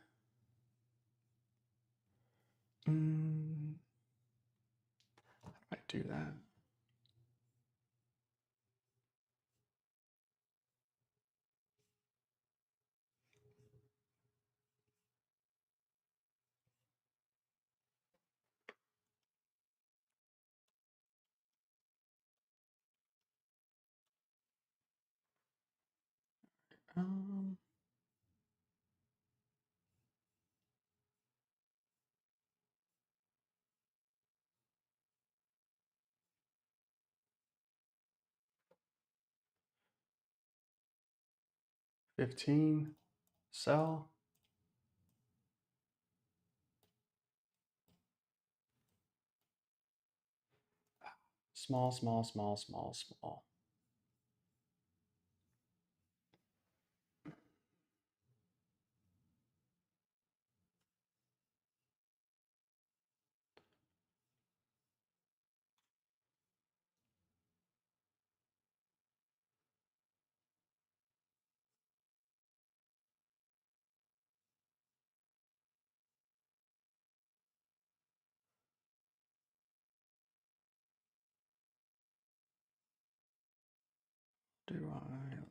How do I do that? Um, 15, sell. Small, small, small, small, small.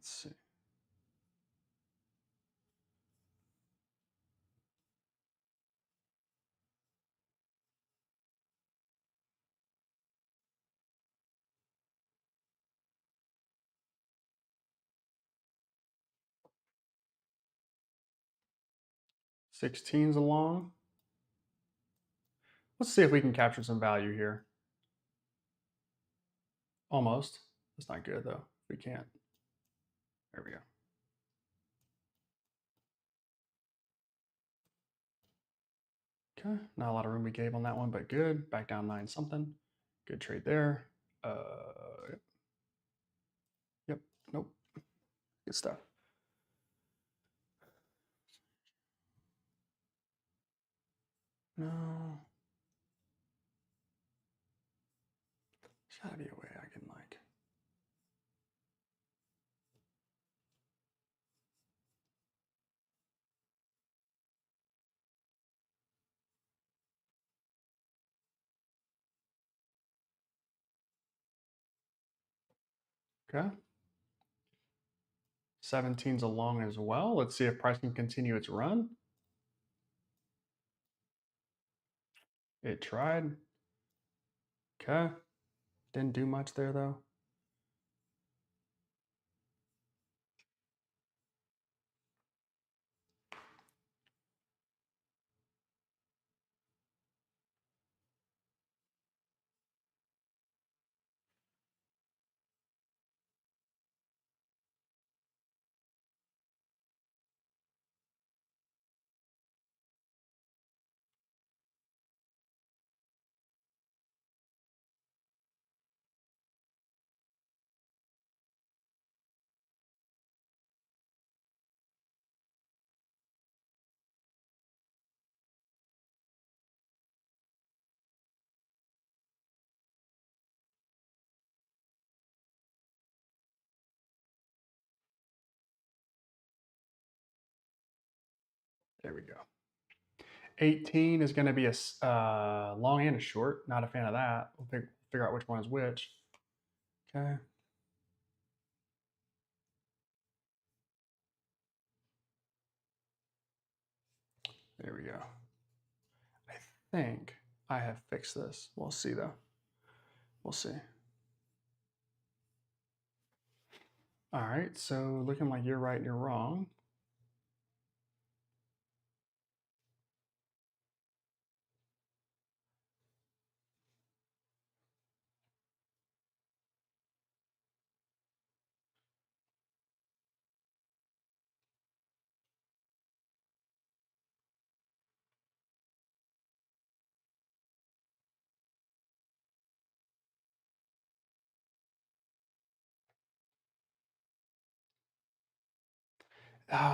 Let's see. Sixteen's along. Let's see if we can capture some value here. Almost. That's not good though. We can't. There we go. Okay, not a lot of room we gave on that one, but good. Back down 9 something. Good trade there. Yep. Yep. Nope. Good stuff. No. There's gotta be a way I can like. Okay. 17's along as well. Let's see if price can continue its run. It tried. Okay. Didn't do much there though. There we go. 18 is going to be a long and a short. Not a fan of that. We'll figure out which one is which. Okay. There we go. I think I have fixed this. We'll see though. We'll see. All right, so looking like you're right and you're wrong.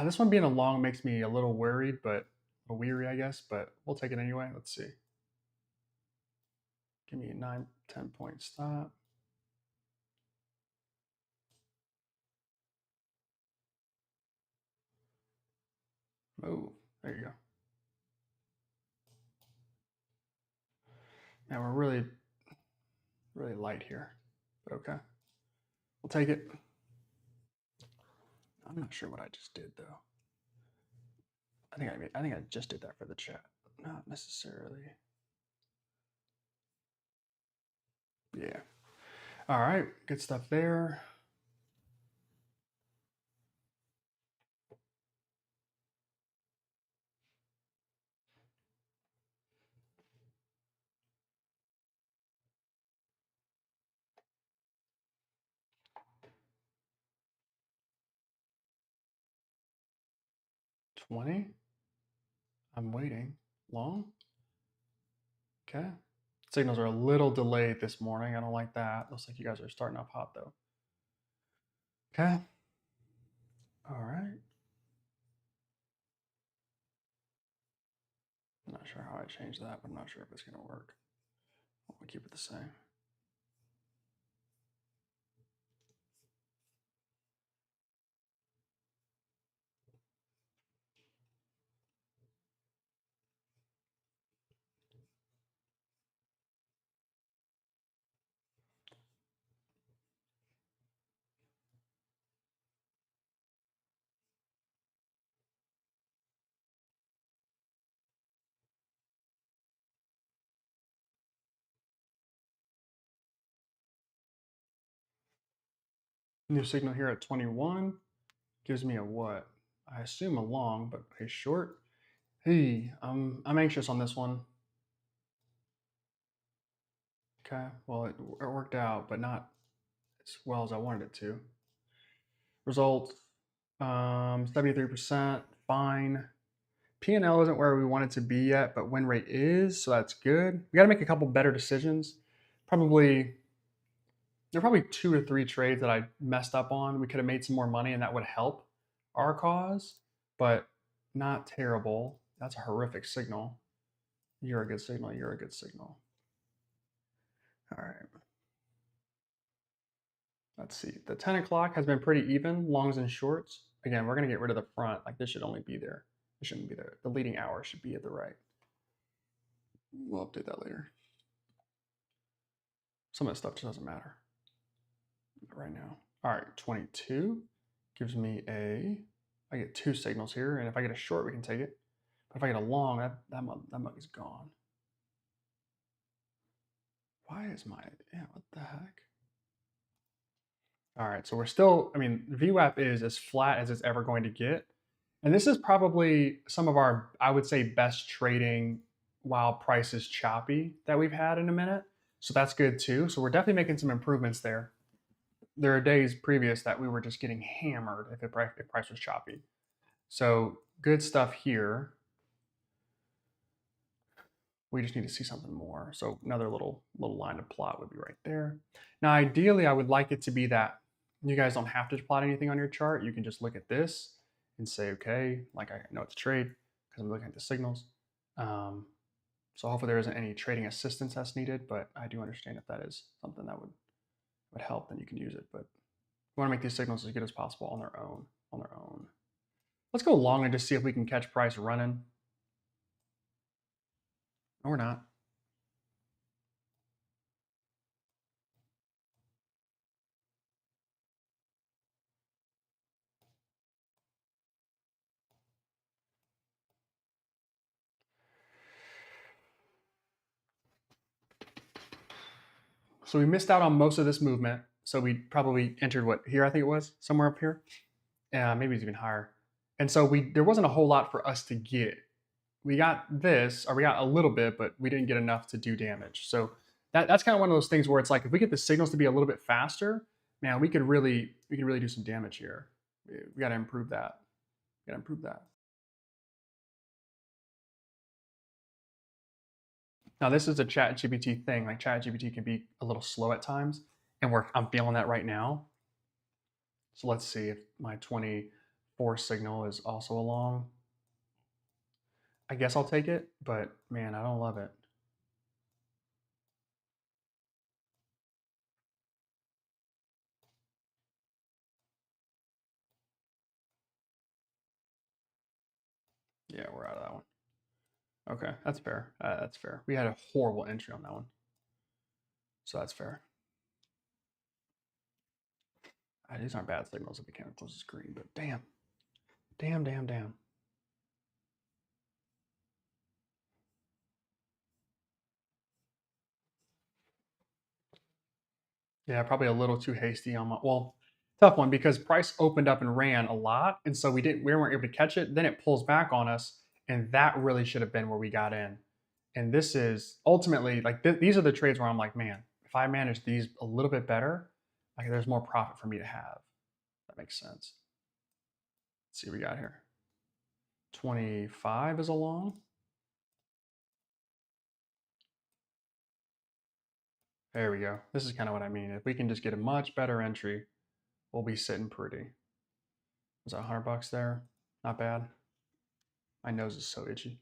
This one being a long makes me a little worried, but weary, I guess, but we'll take it anyway. Let's see. Give me a 9, 10-point stop. Move. There you go. Now we're really, really light here, but okay. We'll take it. I'm not sure what I just did though. I think I just did that for the chat, not necessarily. Yeah. All right, good stuff there. $20. I'm waiting. Long. Okay. Signals are a little delayed this morning. I don't like that. Looks like you guys are starting off hot though. Okay. All right. I'm not sure how I changed that, but I'm not sure if it's going to work. We'll keep it the same. New signal here at 21 gives me a what? I assume a long, but a short. Hey, I'm anxious on this one. Okay, well it worked out, but not as well as I wanted it to. Result, 73%, fine. P&L isn't where we want it to be yet, but win rate is, so that's good. We got to make a couple better decisions. There are probably 2 or 3 trades that I messed up on. We could have made some more money and that would help our cause, but not terrible. That's a horrific signal. You're a good signal. You're a good signal. All right. Let's see. The 10 o'clock has been pretty even, longs and shorts. Again, we're going to get rid of the front. Like this should only be there. It shouldn't be there. The leading hour should be at the right. We'll update that later. Some of that stuff just doesn't matter right now. All right, 22 gives me I get 2 signals here, and if I get a short, we can take it. But if I get a long, that mug is gone. Why is what the heck? All right, so we're still, VWAP is as flat as it's ever going to get. And this is probably some of our, I would say, best trading while price is choppy that we've had in a minute. So that's good too. So we're definitely making some improvements there. There are days previous that we were just getting hammered if price was choppy. So good stuff here. We just need to see something more. So another little line of plot would be right there. Now, ideally, I would like it to be that you guys don't have to plot anything on your chart. You can just look at this and say, okay, like I know it's a trade because I'm looking at the signals. So hopefully there isn't any trading assistance that's needed, but I do understand if that is something that would help, then you can use it. But we want to make these signals as good as possible on their own. Let's go long and just see if we can catch price running. Or not. So we missed out on most of this movement. So we probably entered what here, I think it was, somewhere up here. Yeah, maybe it's even higher. And so there wasn't a whole lot for us to get. We got this, or we got a little bit, but we didn't get enough to do damage. So that's kind of one of those things where it's like if we get the signals to be a little bit faster, man, we could really do some damage here. We got to improve that. We got to improve that. Now this is a ChatGPT thing. Like ChatGPT can be a little slow at times, and I'm feeling that right now. So let's see if my 24 signal is also along. I guess I'll take it, but man, I don't love it. Yeah, we're out of that one. Okay, that's fair. That's fair. We had a horrible entry on that one, so that's fair. These aren't bad signals if we can't close the screen, but damn, damn, damn, damn. Yeah, probably a little too hasty on my tough one because price opened up and ran a lot, and so we weren't able to catch it. Then it pulls back on us, and that really should have been where we got in. And this is ultimately like these are the trades where I'm like, man, if I manage these a little bit better, like there's more profit for me to have. That makes sense. Let's see what we got here. 25 is a long. There we go. This is kind of what I mean. If we can just get a much better entry, we'll be sitting pretty. Was that $100 there? Not bad. My nose is so itchy.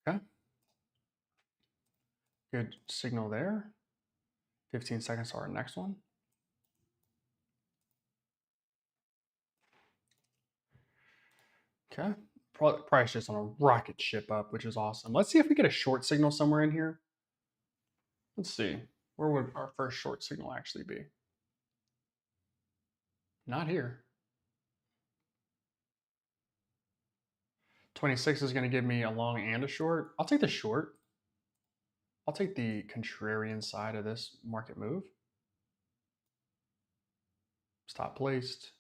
Okay. Good signal there. 15 seconds to our next one. Okay. Price just on a rocket ship up, which is awesome. Let's see if we get a short signal somewhere in here. Let's see. Where would our first short signal actually be? Not here. 26 is going to give me a long and a short. I'll take the short. I'll take the contrarian side of this market move. Stop placed.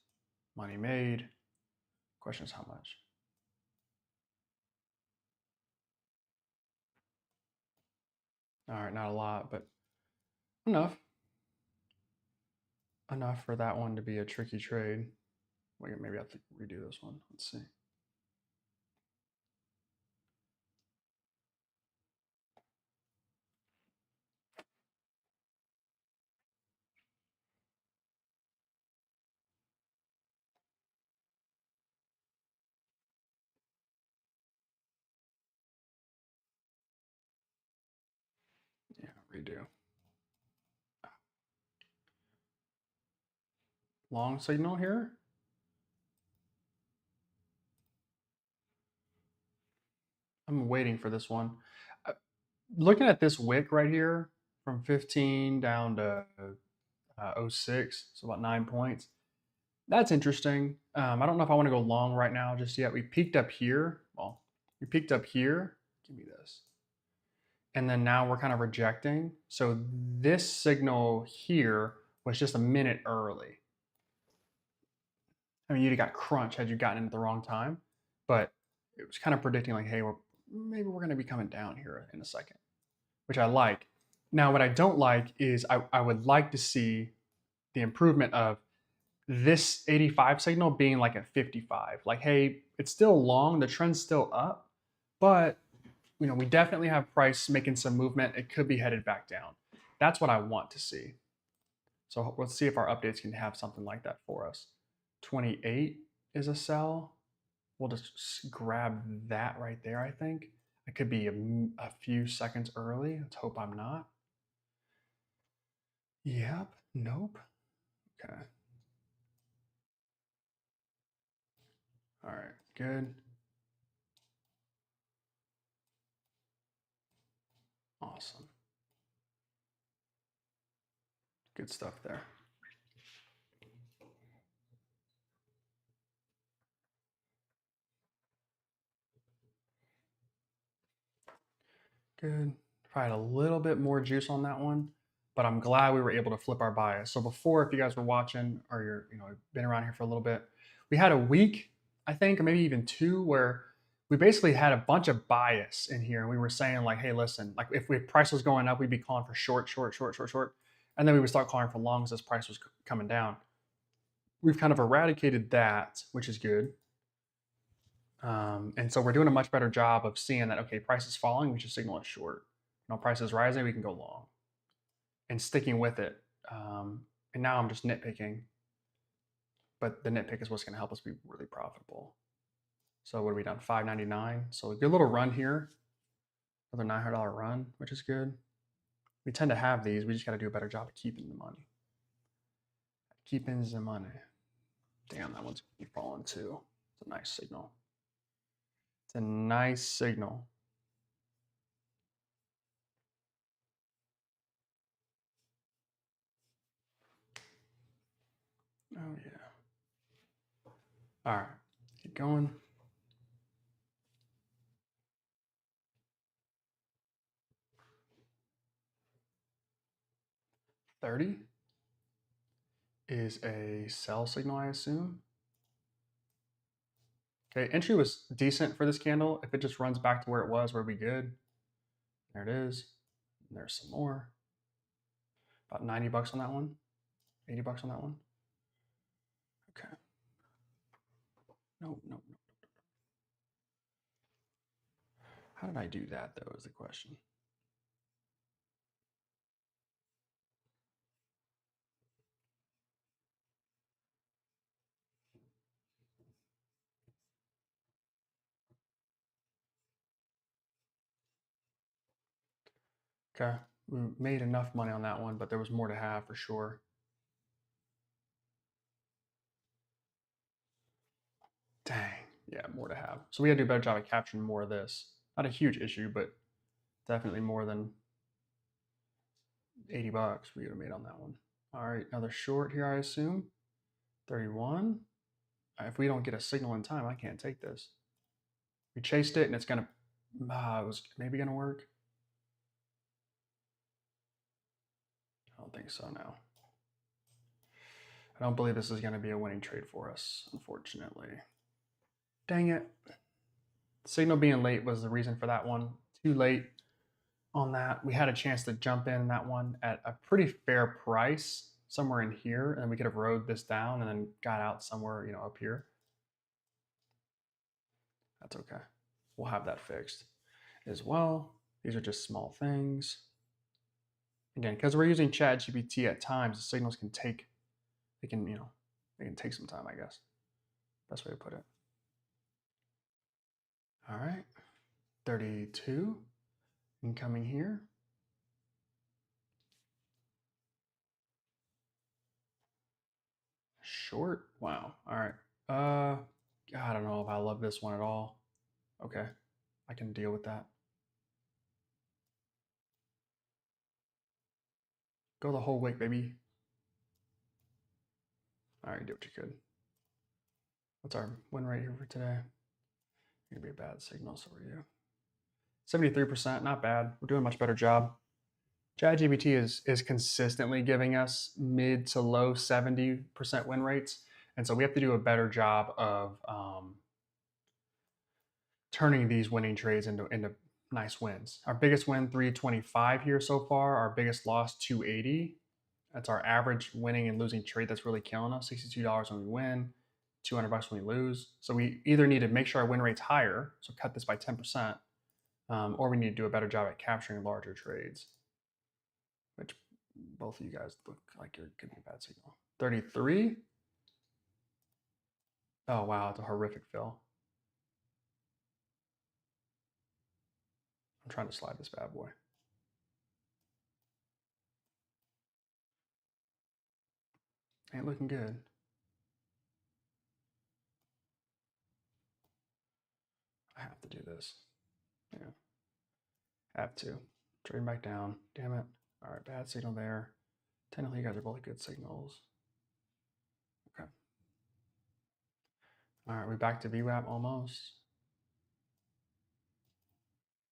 Money made. Question is how much? All right, not a lot, but enough. Enough for that one to be a tricky trade. Wait, maybe I have to redo this one. Let's see. Yeah, redo. Long signal here. I'm waiting for this one. Uh, Looking at this wick right here from 15 down to 06, so about 9 points. That's interesting. I don't know if I want to go long right now just yet. We peaked up here. Well, we peaked up here. Give me this. And then now we're kind of rejecting. So this signal here was just a minute early. I mean, you'd have got crunch had you gotten in at the wrong time, but it was kind of predicting like, hey, maybe we're going to be coming down here in a second, which I like. Now, what I don't like is I would like to see the improvement of this 85 signal being like a 55. Like, hey, it's still long, the trend's still up, but we definitely have price making some movement. It could be headed back down. That's what I want to see. So let's see if our updates can have something like that for us. 28 is a sell. We'll just grab that right there, I think. I could be a few seconds early. Let's hope I'm not. Yep. Nope. Okay. All right. Good. Awesome. Good stuff there. Good. Probably a little bit more juice on that one, but I'm glad we were able to flip our bias. So before, if you guys were watching or you're, been around here for a little bit, we had a week, I think, or maybe even two, where we basically had a bunch of bias in here. And we were saying like, hey, listen, like if price was going up, we'd be calling for short, short, short, short, short. And then we would start calling for longs as price was coming down. We've kind of eradicated that, which is good. And so we're doing a much better job of seeing that, okay, price is falling, we should signal it short. Price is rising, we can go long. And sticking with it. And now I'm just nitpicking, but the nitpick is what's going to help us be really profitable. So what have we done? $5.99. So a good little run here. Another $900 run, which is good. We tend to have these. We just got to do a better job of keeping the money. Keeping the money. Damn, that one's falling too. It's a nice signal. It's a nice signal. Oh, yeah. All right, keep going. $30 is a sell signal, I assume. Okay, entry was decent for this candle. If it just runs back to where it was, we'll be good. There it is. And there's some more. About 90 bucks on that one. 80 bucks on that one. Okay. Nope, nope, nope. How did I do that, though, is the question. Okay, we made enough money on that one, but there was more to have for sure. Dang, yeah, more to have. So we had to do a better job of capturing more of this. Not a huge issue, but definitely more than 80 bucks we would have made on that one. All right, another short here, I assume. 31. If we don't get a signal in time, I can't take this. We chased it and it's gonna, it was maybe gonna work. I don't think so now. I don't believe this is gonna be a winning trade for us, unfortunately. Dang it. Signal being late was the reason for that one. Too late on that. We had a chance to jump in that one at a pretty fair price somewhere in here, and we could have rode this down and then got out somewhere, up here. That's okay. We'll have that fixed as well. These are just small things. Again, because we're using ChatGPT at times, the signals can take, they can take some time, I guess. Best way to put it. All right, 32 incoming here. Short, wow. All right. I don't know if I love this one at all. Okay, I can deal with that. Go the whole wick, baby. All right, do what you could. What's our win rate here for today? Gonna be a bad signal, so are you. 73%, not bad. We're doing a much better job. ChatGPT is consistently giving us mid to low 70% win rates, and so we have to do a better job of turning these winning trades into nice wins. Our biggest win 325 here so far. Our biggest loss 280. That's our average winning and losing trade that's really killing us. $62 when we win, 200 bucks when we lose. So we either need to make sure our win rate's higher, so cut this by 10%, or we need to do a better job at capturing larger trades, which Both of you guys look like you're getting a bad signal. 33? Oh, wow, it's a horrific fill. I'm trying to slide this bad boy. Ain't looking good. I have to do this. Yeah, have to. Trading back down. Damn it. All right, bad signal there. Technically, you guys are both good signals. Okay. All right, we're back to VWAP almost.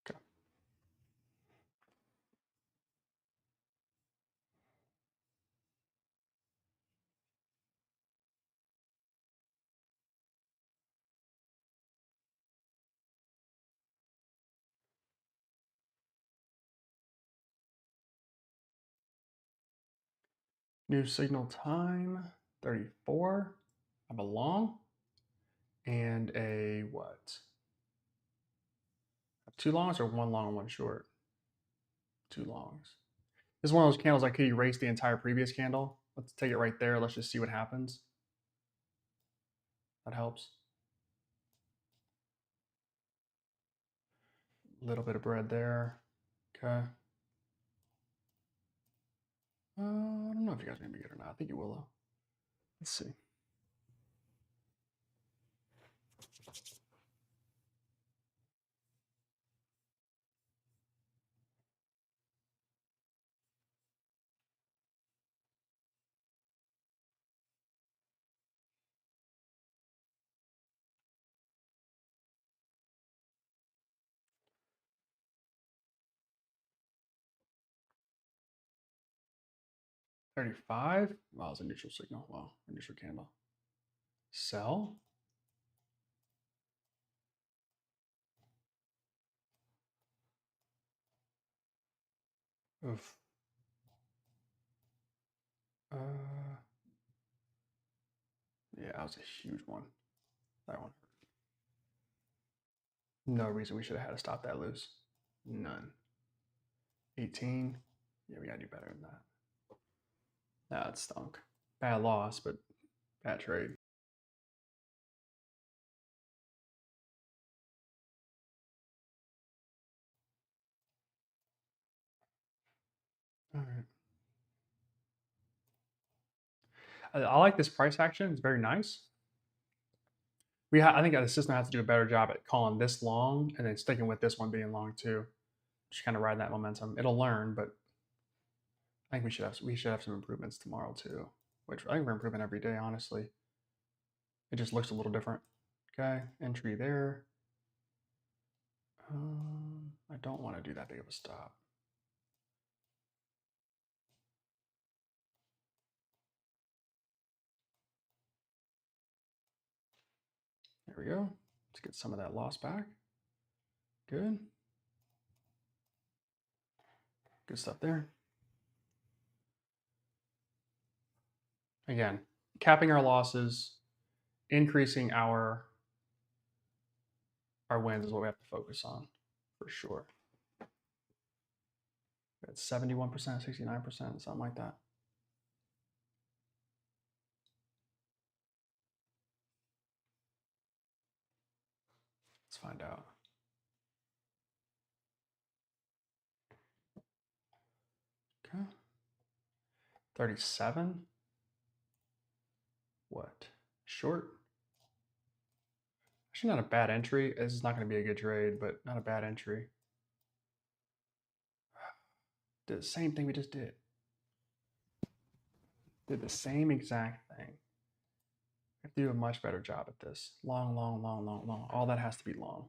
Okay. New signal time, 34. I have a long and a what? Two longs or one long and one short? Two longs. This is one of those candles I could erase the entire previous candle. Let's take it right there. Let's just see what happens. That helps. A little bit of bread there. Okay. I don't know if you guys are going to be good or not. I think you will, though. Let's see. $35. Wow, it's a neutral signal. Wow, a neutral candle. Sell. Oof. Yeah, that was a huge one. That one. No reason we should have had to stop that loose. None. 18. Yeah, we gotta do better than that. That stunk. Bad loss, but bad trade. All right. I like this price action. It's very nice. I think the system has to do a better job at calling this long and then sticking with this one being long too. Just kind of ride that momentum. It'll learn, but I think we should have some improvements tomorrow too. Which I think we're improving every day, honestly. It just looks a little different. Okay, entry there. I don't want to do that big of a stop. There we go. Let's get some of that loss back. Good. Good stuff there. Again, capping our losses, increasing our wins is what we have to focus on for sure. It's 71%, 69%, something like that. Let's find out. Okay. 37. What? Short? Actually, not a bad entry. This is not going to be a good trade, but not a bad entry. Did the same thing we just did. Did the same exact thing. I have to do a much better job at this. Long, long, long, long, long. All that has to be long.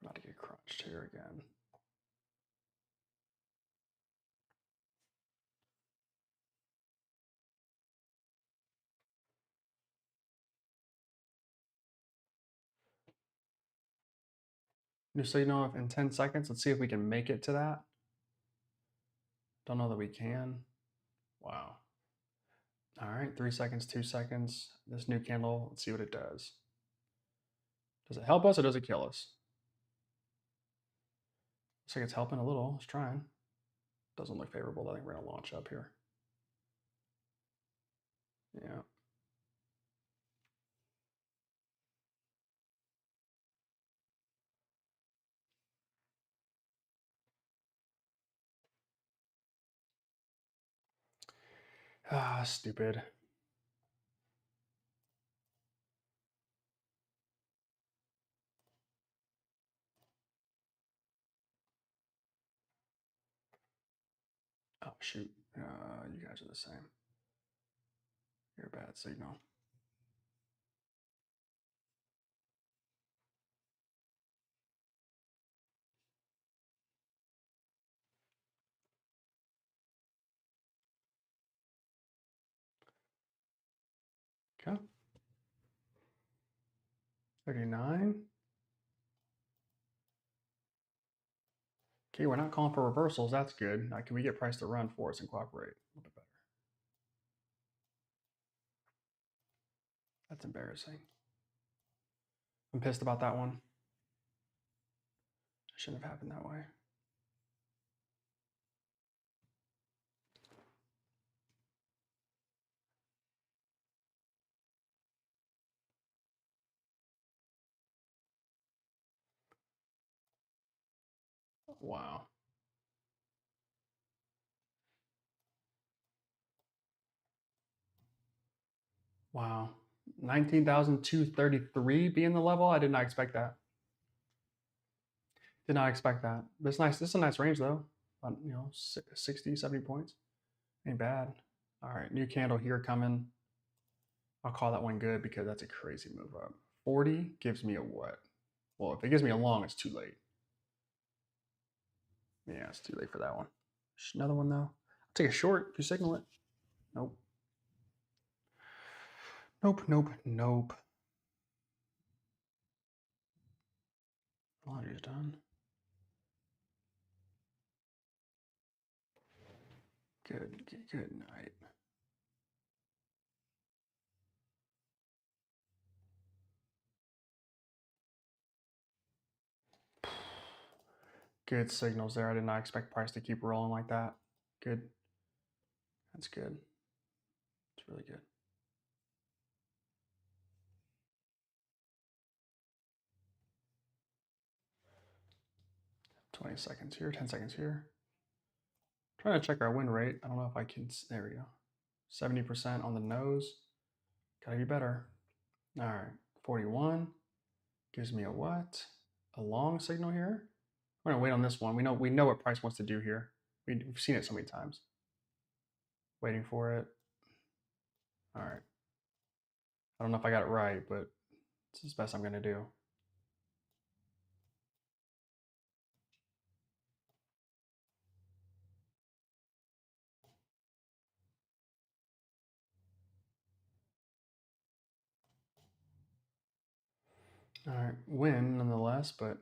Not to get crunched here again. Just so you know, in 10 seconds, let's see if we can make it to that. Don't know that we can. Wow. All right, 3 seconds, 2 seconds. This new candle, let's see what it does. Does it help us or does it kill us? Looks like it's helping a little. It's trying. Doesn't look favorable. I think we're going to launch up here. Yeah. Ah, stupid. Oh, shoot. You guys are the same. You're a bad signal. Okay. 39. Okay, we're not calling for reversals. That's good. Now, can we get price to run for us and cooperate a little bit better? That's embarrassing. I'm pissed about that one. Shouldn't have happened that way. Wow. Wow. 19,233 being the level? I did not expect that. Did not expect that. But it's nice. This is a nice range though. 60, 70 points. Ain't bad. All right, new candle here coming. I'll call that one good because that's a crazy move up. 40 gives me a what? Well, if it gives me a long, it's too late. Yeah, it's too late for that one. Another one though. I'll take a short if you signal it. Nope. Nope, nope, nope. Laundry's done. Good night. Good signals there. I did not expect price to keep rolling like that. Good. That's good. It's really good. $20 seconds here, 10 seconds here. Trying to check our win rate. I don't know if I can. There we go. 70% on the nose. Gotta be better. All right. 41 gives me a what? A long signal here. We're gonna wait on this one. We know what price wants to do here. We've seen it so many times. Waiting for it. All right. I don't know if I got it right, but it's the best I'm gonna do. All right, win nonetheless, but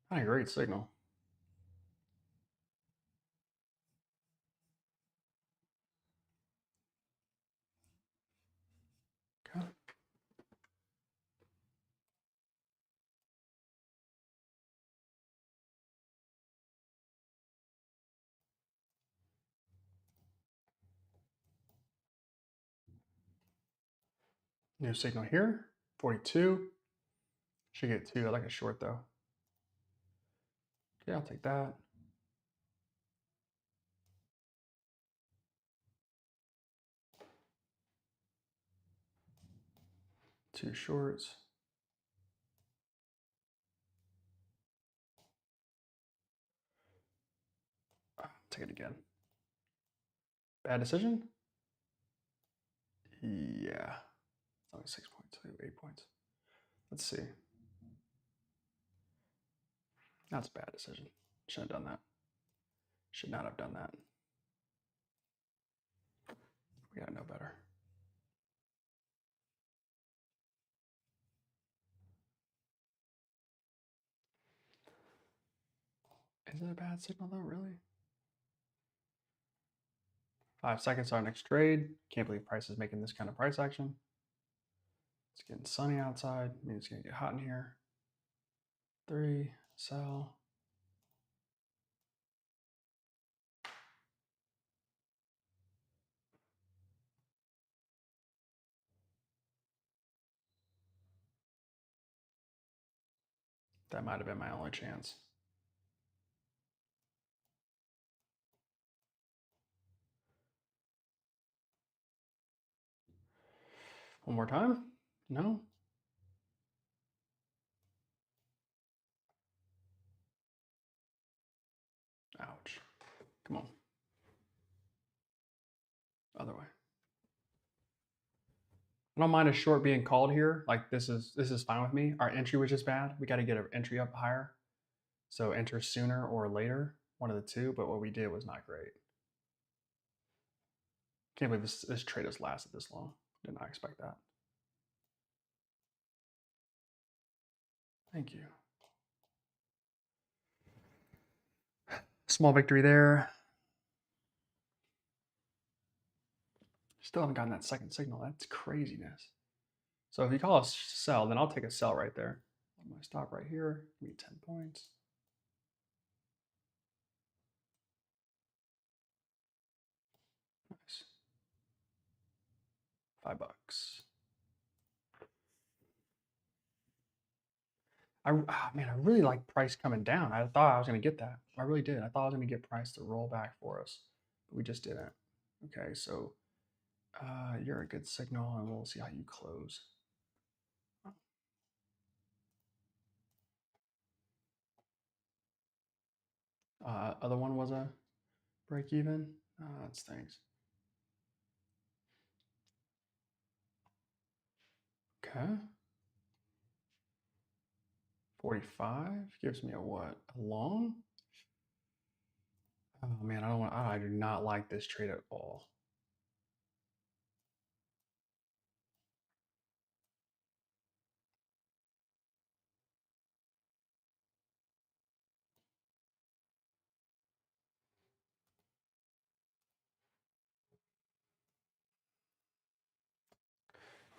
not a great signal. Okay. New signal here, 42. Should get two. I like a short though. Okay, I'll take that. Two shorts. Take it again. Bad decision? Yeah. It's only 6.2, 8 points. Let's see. That's a bad decision. Shouldn't have done that. Should not have done that. We gotta know better. Is it a bad signal though, really? 5 seconds to our next trade. Can't believe price is making this kind of price action. It's getting sunny outside. I mean, it's gonna get hot in here. 3, sell. That might have been my only chance. One more time? No? Ouch. Come on. Other way. I don't mind a short being called here. Like this is fine with me. Our entry was just bad. We got to get an entry up higher. So enter sooner or later, one of the two. But what we did was not great. Can't believe this trade has lasted this long. Did not expect that. Thank you. Small victory there. Still haven't gotten that second signal. That's craziness. So if you call a sell, then I'll take a sell right there. I'm gonna stop right here. Give me 10 points. Nice. $5. Man, I really like price coming down. I thought I was going to get that. I really did. I thought I was going to get price to roll back for us, but we just didn't. Okay, so you're a good signal, and we'll see how you close. Other one was a break even. That stinks. Okay. 45 gives me a what? A long? Oh man, I do not like this trade at all.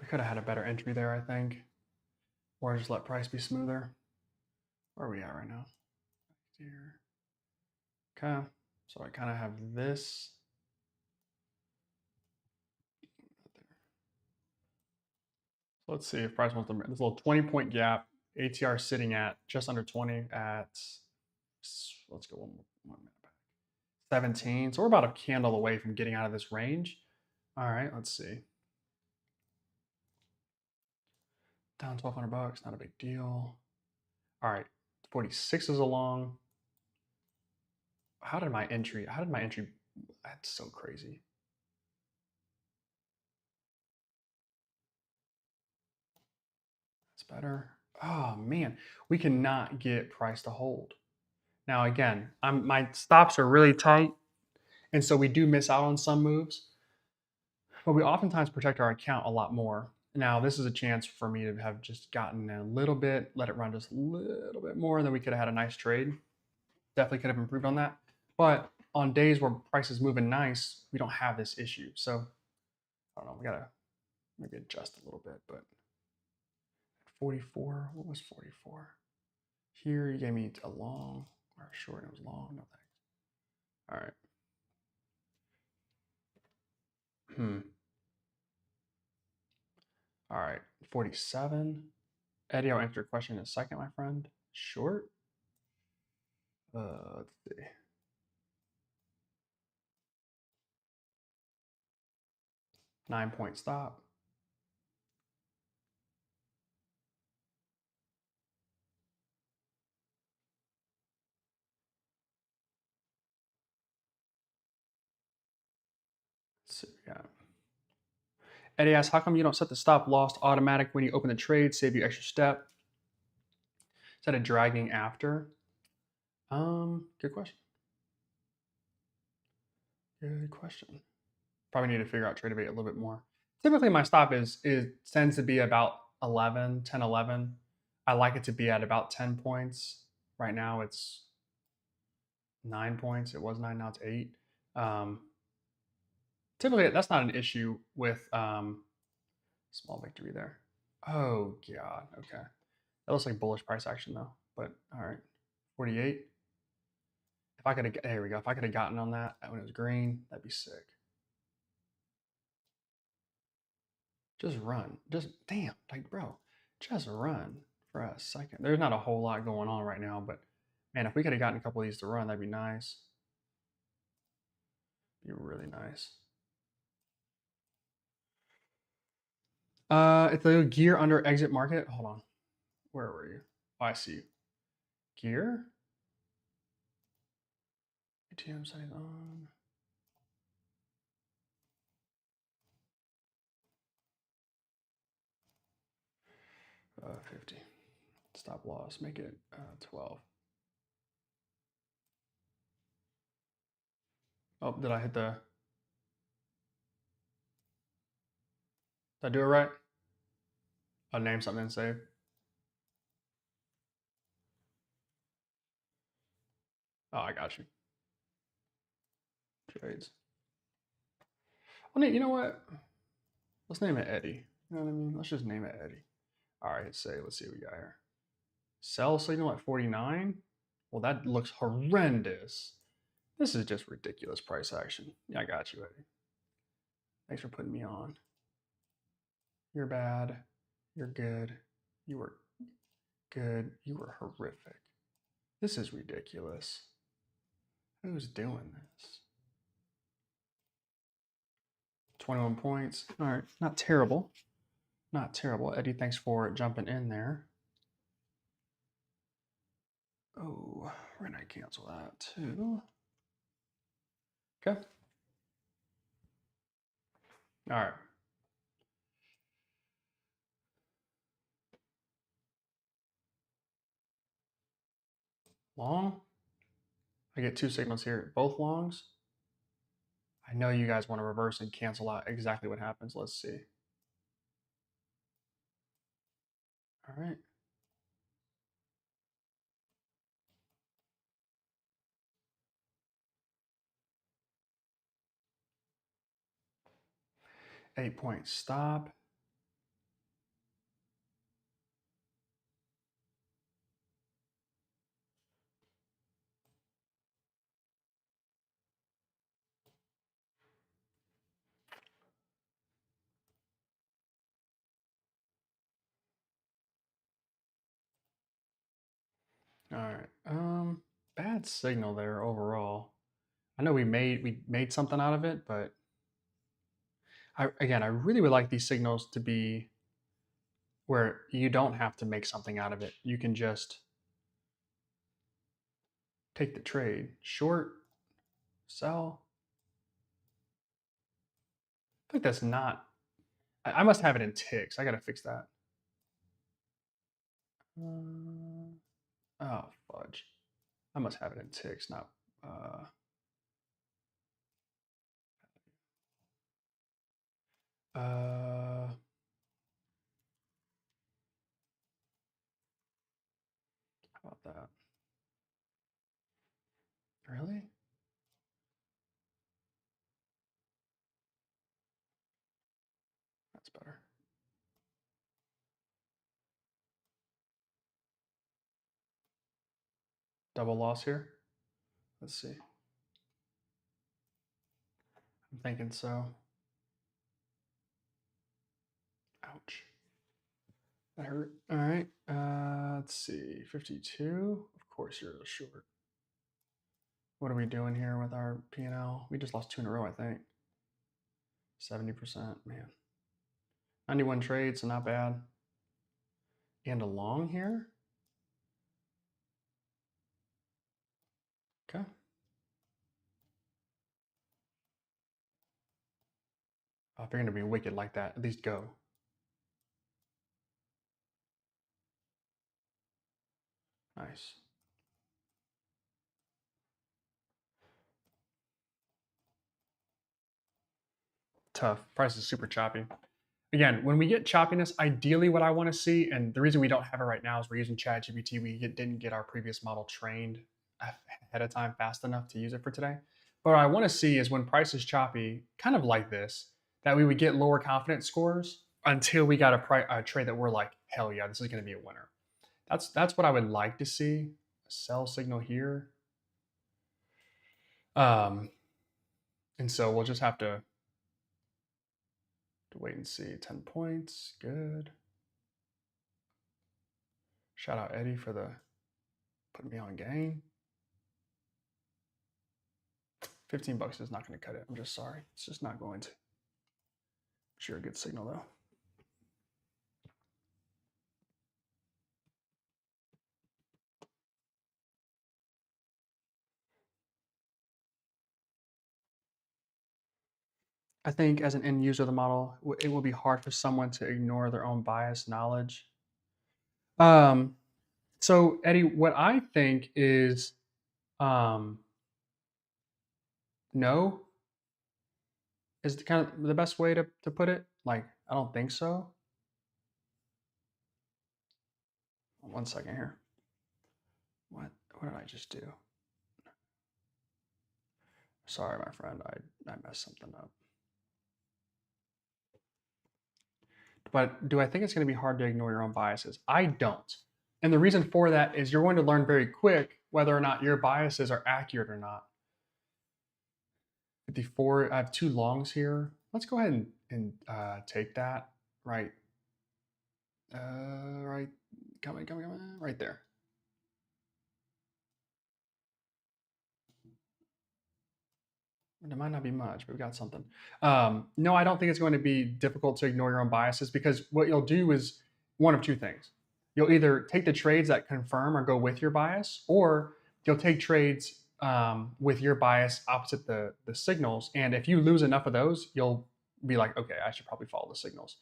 We could have had a better entry there, I think. Or just let price be smoother. Where are we at right now? Here. Okay. So I kind of have this. So let's see if price wants to. This little 20-point gap. ATR sitting at just under 20 at. Let's go one minute back. 17. So we're about a candle away from getting out of this range. All right. Let's see. Down $1,200. Not a big deal. All right. 46 is a long. How did my entry? That's so crazy. That's better. Oh man, we cannot get price to hold. Now again, my stops are really tight, and so we do miss out on some moves, but we oftentimes protect our account a lot more. Now this is a chance for me to have just gotten a little bit, let it run just a little bit more, and then we could have had a nice trade. Definitely could have improved on that. But on days where price is moving nice, we don't have this issue. So I don't know, we gotta maybe adjust a little bit, but 44, what was 44? Here you gave me a long or a short, it was long, no thanks. All right. All right, 47. Eddie, I'll answer your question in a second, my friend. Short? Let's see. Nine-point stop. So, yeah. Eddie asks, how come you don't set the stop loss automatic when you open the trade, save you extra step? Instead of dragging after? Good question. Good question. Probably need to figure out trade debate a little bit more. Typically my stop tends to be about 11, 10, 11. I like it to be at about 10 points. Right now it's 9 points. It was 9, now it's 8. Typically, that's not an issue with small victory there. Oh god. Okay. That looks like bullish price action though. But all right, 48. If I could have, there we go. If I could have gotten on that when it was green, that'd be sick. Just run. Just damn, like bro, just run for a second. There's not a whole lot going on right now, but man, if we could have gotten a couple of these to run, that'd be nice. Be really nice. It's the gear under exit market. Hold on. Where were you? Oh, I see you. Gear? ATM settings on. Uh, 50. Stop loss. Make it 12. Oh, did I hit the... Did I do it right? I'll name something and save. Oh, I got you. Trades. Well, you know what? Let's name it Eddie. You know what I mean? Let's just name it Eddie. All right, say, let's see what we got here. Sell signal at 49. Well, that looks horrendous. This is just ridiculous price action. Yeah, I got you, Eddie. Thanks for putting me on. You're bad. You're good. You were good. You were horrific. This is ridiculous. Who's doing this? 21 points. All right, not terrible. Not terrible. Eddie, thanks for jumping in there. Oh, we're going to cancel that too. Okay. All right. Long. I get two signals here, both longs. I know you guys want to reverse and cancel out exactly what happens. Let's see. All right. Eight-point stop. All right. Bad signal there overall. I know we made something out of it, but I really would like these signals to be where you don't have to make something out of it. You can just take the trade. Short, sell. I think that's not. I must have it in ticks. I got to fix that. Oh, fudge. I must have it in ticks, not. How about that? Really? That's better. Double loss here? Let's see. I'm thinking so. Ouch. That hurt. All right. Let's see. 52. Of course, you're short. What are we doing here with our P&L? We just lost two in a row, I think. 70%. Man. 91 trades, so not bad. And a long here. Okay. If you're going to be wicked like that, at least go. Nice. Tough. Price is super choppy. Again, when we get choppiness, ideally what I want to see, and the reason we don't have it right now is we're using ChatGPT. We didn't get our previous model trained ahead of time fast enough to use it for today. But what I want to see is when price is choppy, kind of like this, that we would get lower confidence scores until we got a trade that we're like, hell yeah, this is going to be a winner. That's what I would like to see. A sell signal here. Um, and so we'll just have to wait and see. 10 points, good. Shout out Eddie for the putting me on game. $15 is not going to cut it. I'm just sorry. It's just not going to. Sure, a good signal though. I think as an end user of the model, it will be hard for someone to ignore their own bias knowledge. So Eddie, what I think is um, no is kind of the best way to put it. Like, I don't think so. One second here. What did I just do? Sorry, my friend, I messed something up. But do I think it's going to be hard to ignore your own biases? I don't. And the reason for that is you're going to learn very quick whether or not your biases are accurate or not. 54, I have two longs here. Let's go ahead and take that right. Right, coming, right there. It might not be much, but we got something. No, I don't think it's going to be difficult to ignore your own biases because what you'll do is one of two things. You'll either take the trades that confirm or go with your bias, or you'll take trades with your bias opposite the signals. And if you lose enough of those, you'll be like, okay, I should probably follow the signals.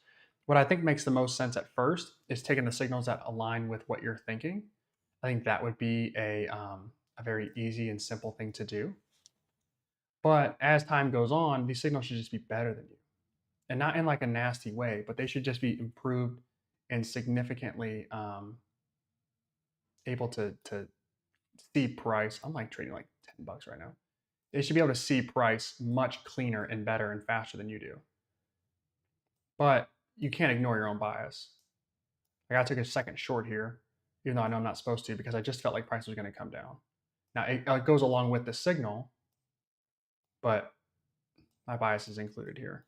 What I think makes the most sense at first is taking the signals that align with what you're thinking. I think that would be a very easy and simple thing to do. But as time goes on, these signals should just be better than you. And not in like a nasty way, but they should just be improved and significantly able to see price. I'm like trading like $10 right now. They should be able to see price much cleaner and better and faster than you do. But you can't ignore your own bias. Like I took a second short here, even though I know I'm not supposed to, because I just felt like price was going to come down. Now it goes along with the signal, but my bias is included here.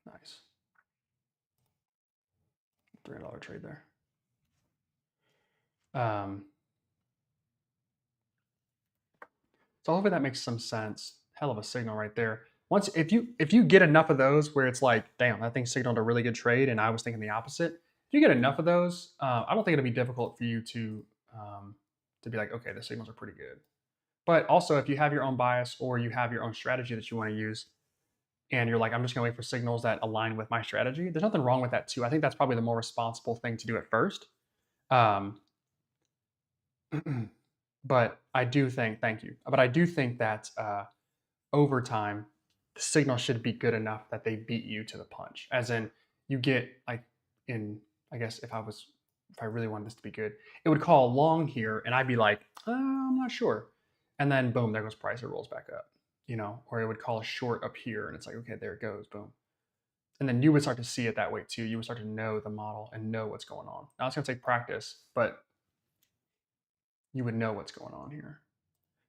Nice. $300 trade there. So hopefully that makes some sense. Hell of a signal right there. Once if you get enough of those where it's like, damn, that thing signaled a really good trade, and I was thinking the opposite. If you get enough of those, I don't think it'll be difficult for you to be like, okay, the signals are pretty good. But also, if you have your own bias or you have your own strategy that you want to use, and you're like, I'm just going to wait for signals that align with my strategy, there's nothing wrong with that too. I think that's probably the more responsible thing to do at first. Um, but I do think, thank you. But I do think that over time, the signal should be good enough that they beat you to the punch. As in, you get like in, I guess if I really wanted this to be good, it would call long here, and I'd be like, I'm not sure, and then boom, there goes price, it rolls back up, or it would call a short up here, and it's like, okay, there it goes, boom, and then you would start to see it that way too. You would start to know the model and know what's going on. Now it's going to take practice, but you would know what's going on here.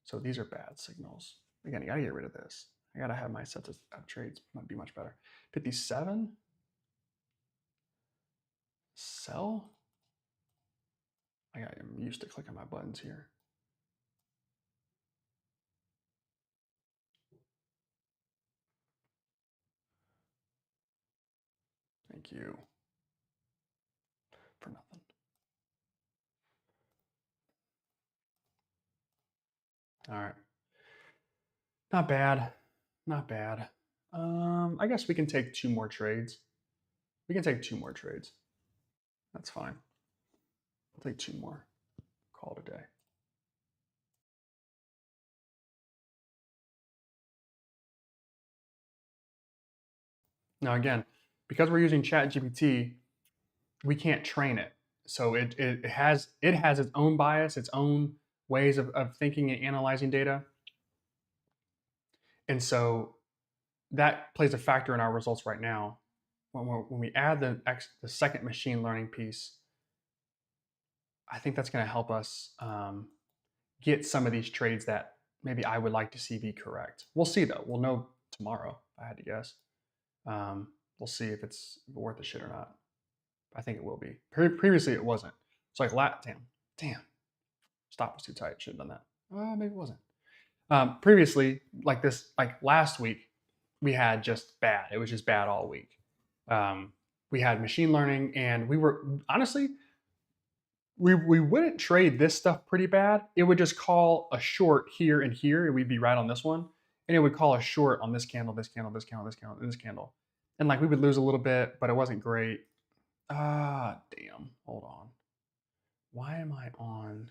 So these are bad signals. Again, you gotta get rid of this. I gotta have my sets of trades might be much better. 57. Sell. I'm used to clicking my buttons here. Thank you. For nothing. All right. Not bad. Not bad. I guess we can take two more trades. We can take two more trades. That's fine. I'll take two more. Call it a day. Now again, because we're using ChatGPT, we can't train it. So it has its own bias, its own ways of thinking and analyzing data. And so that plays a factor in our results right now. When we add the second machine learning piece, I think that's going to help us get some of these trades that maybe I would like to see be correct. We'll see though. We'll know tomorrow, if I had to guess. We'll see if it's worth the shit or not. I think it will be. Previously, it wasn't. It's like, damn, stop was too tight. Should have done that. Maybe it wasn't. Previously, like last week, we had just bad. It was just bad all week. We had machine learning, and we were honestly, we wouldn't trade this stuff pretty bad. It would just call a short here and here, and we'd be right on this one. And it would call a short on this candle, this candle, this candle, this candle, and this candle. And like we would lose a little bit, but it wasn't great. Damn. Hold on. Why am I on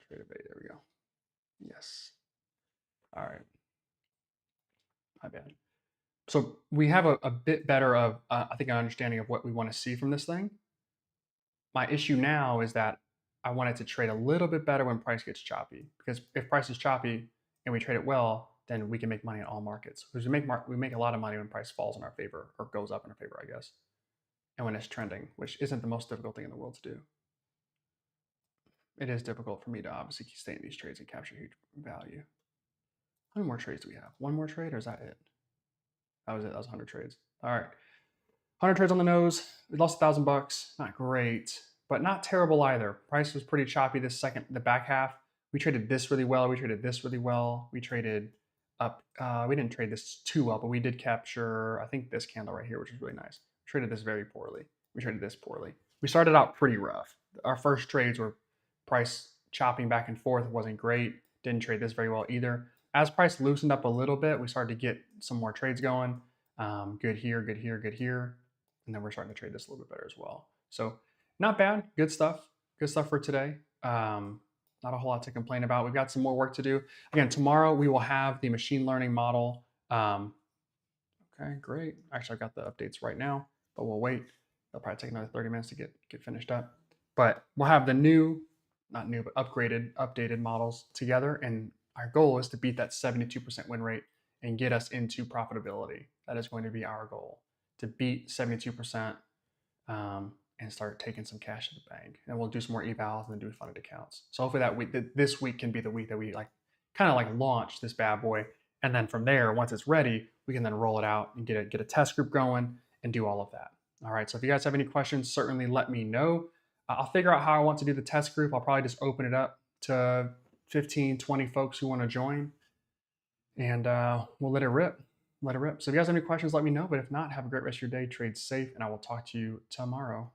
trade of 8? There we go. Yes. All right. My bad. So we have a bit better of, I think, an understanding of what we want to see from this thing. My issue now is that I want it to trade a little bit better when price gets choppy, because if price is choppy and we trade it well, then we can make money in all markets. Because we make a lot of money when price falls in our favor or goes up in our favor, I guess. And when it's trending, which isn't the most difficult thing in the world to do. It is difficult for me to obviously stay in these trades and capture huge value. How many more trades do we have? One more trade, or is that it? That was it. That was 100 trades. All right. 100 trades on the nose. We lost $1,000. Not great, but not terrible either. Price was pretty choppy the back half. We traded this really well. We traded this really well. We traded up. We didn't trade this too well, but we did capture, I think, this candle right here, which is really nice. We traded this very poorly. We traded this poorly. We started out pretty rough. Our first trades were price chopping back and forth. Wasn't great. Didn't trade this very well either. As price loosened up a little bit, we started to get some more trades going. Good here, good here, good here. And then we're starting to trade this a little bit better as well. So not bad. Good stuff. Good stuff for today. Not a whole lot to complain about. We've got some more work to do. Again, tomorrow we will have the machine learning model. Okay, great. Actually, I've got the updates right now, but we'll wait. It'll probably take another 30 minutes to get finished up. But we'll have the not new, but updated models together. And our goal is to beat that 72% win rate and get us into profitability. That is going to be our goal, to beat 72% and start taking some cash to the bank. And we'll do some more evals and then do funded accounts. So hopefully this week can be the week that we kind of launch this bad boy. And then from there, once it's ready, we can then roll it out and get a test group going and do all of that. All right, so if you guys have any questions, certainly let me know. I'll figure out how I want to do the test group. I'll probably just open it up to 15, 20 folks who want to join. And we'll let it rip. So if you guys have any questions, let me know. But if not, have a great rest of your day. Trade safe, and I will talk to you tomorrow.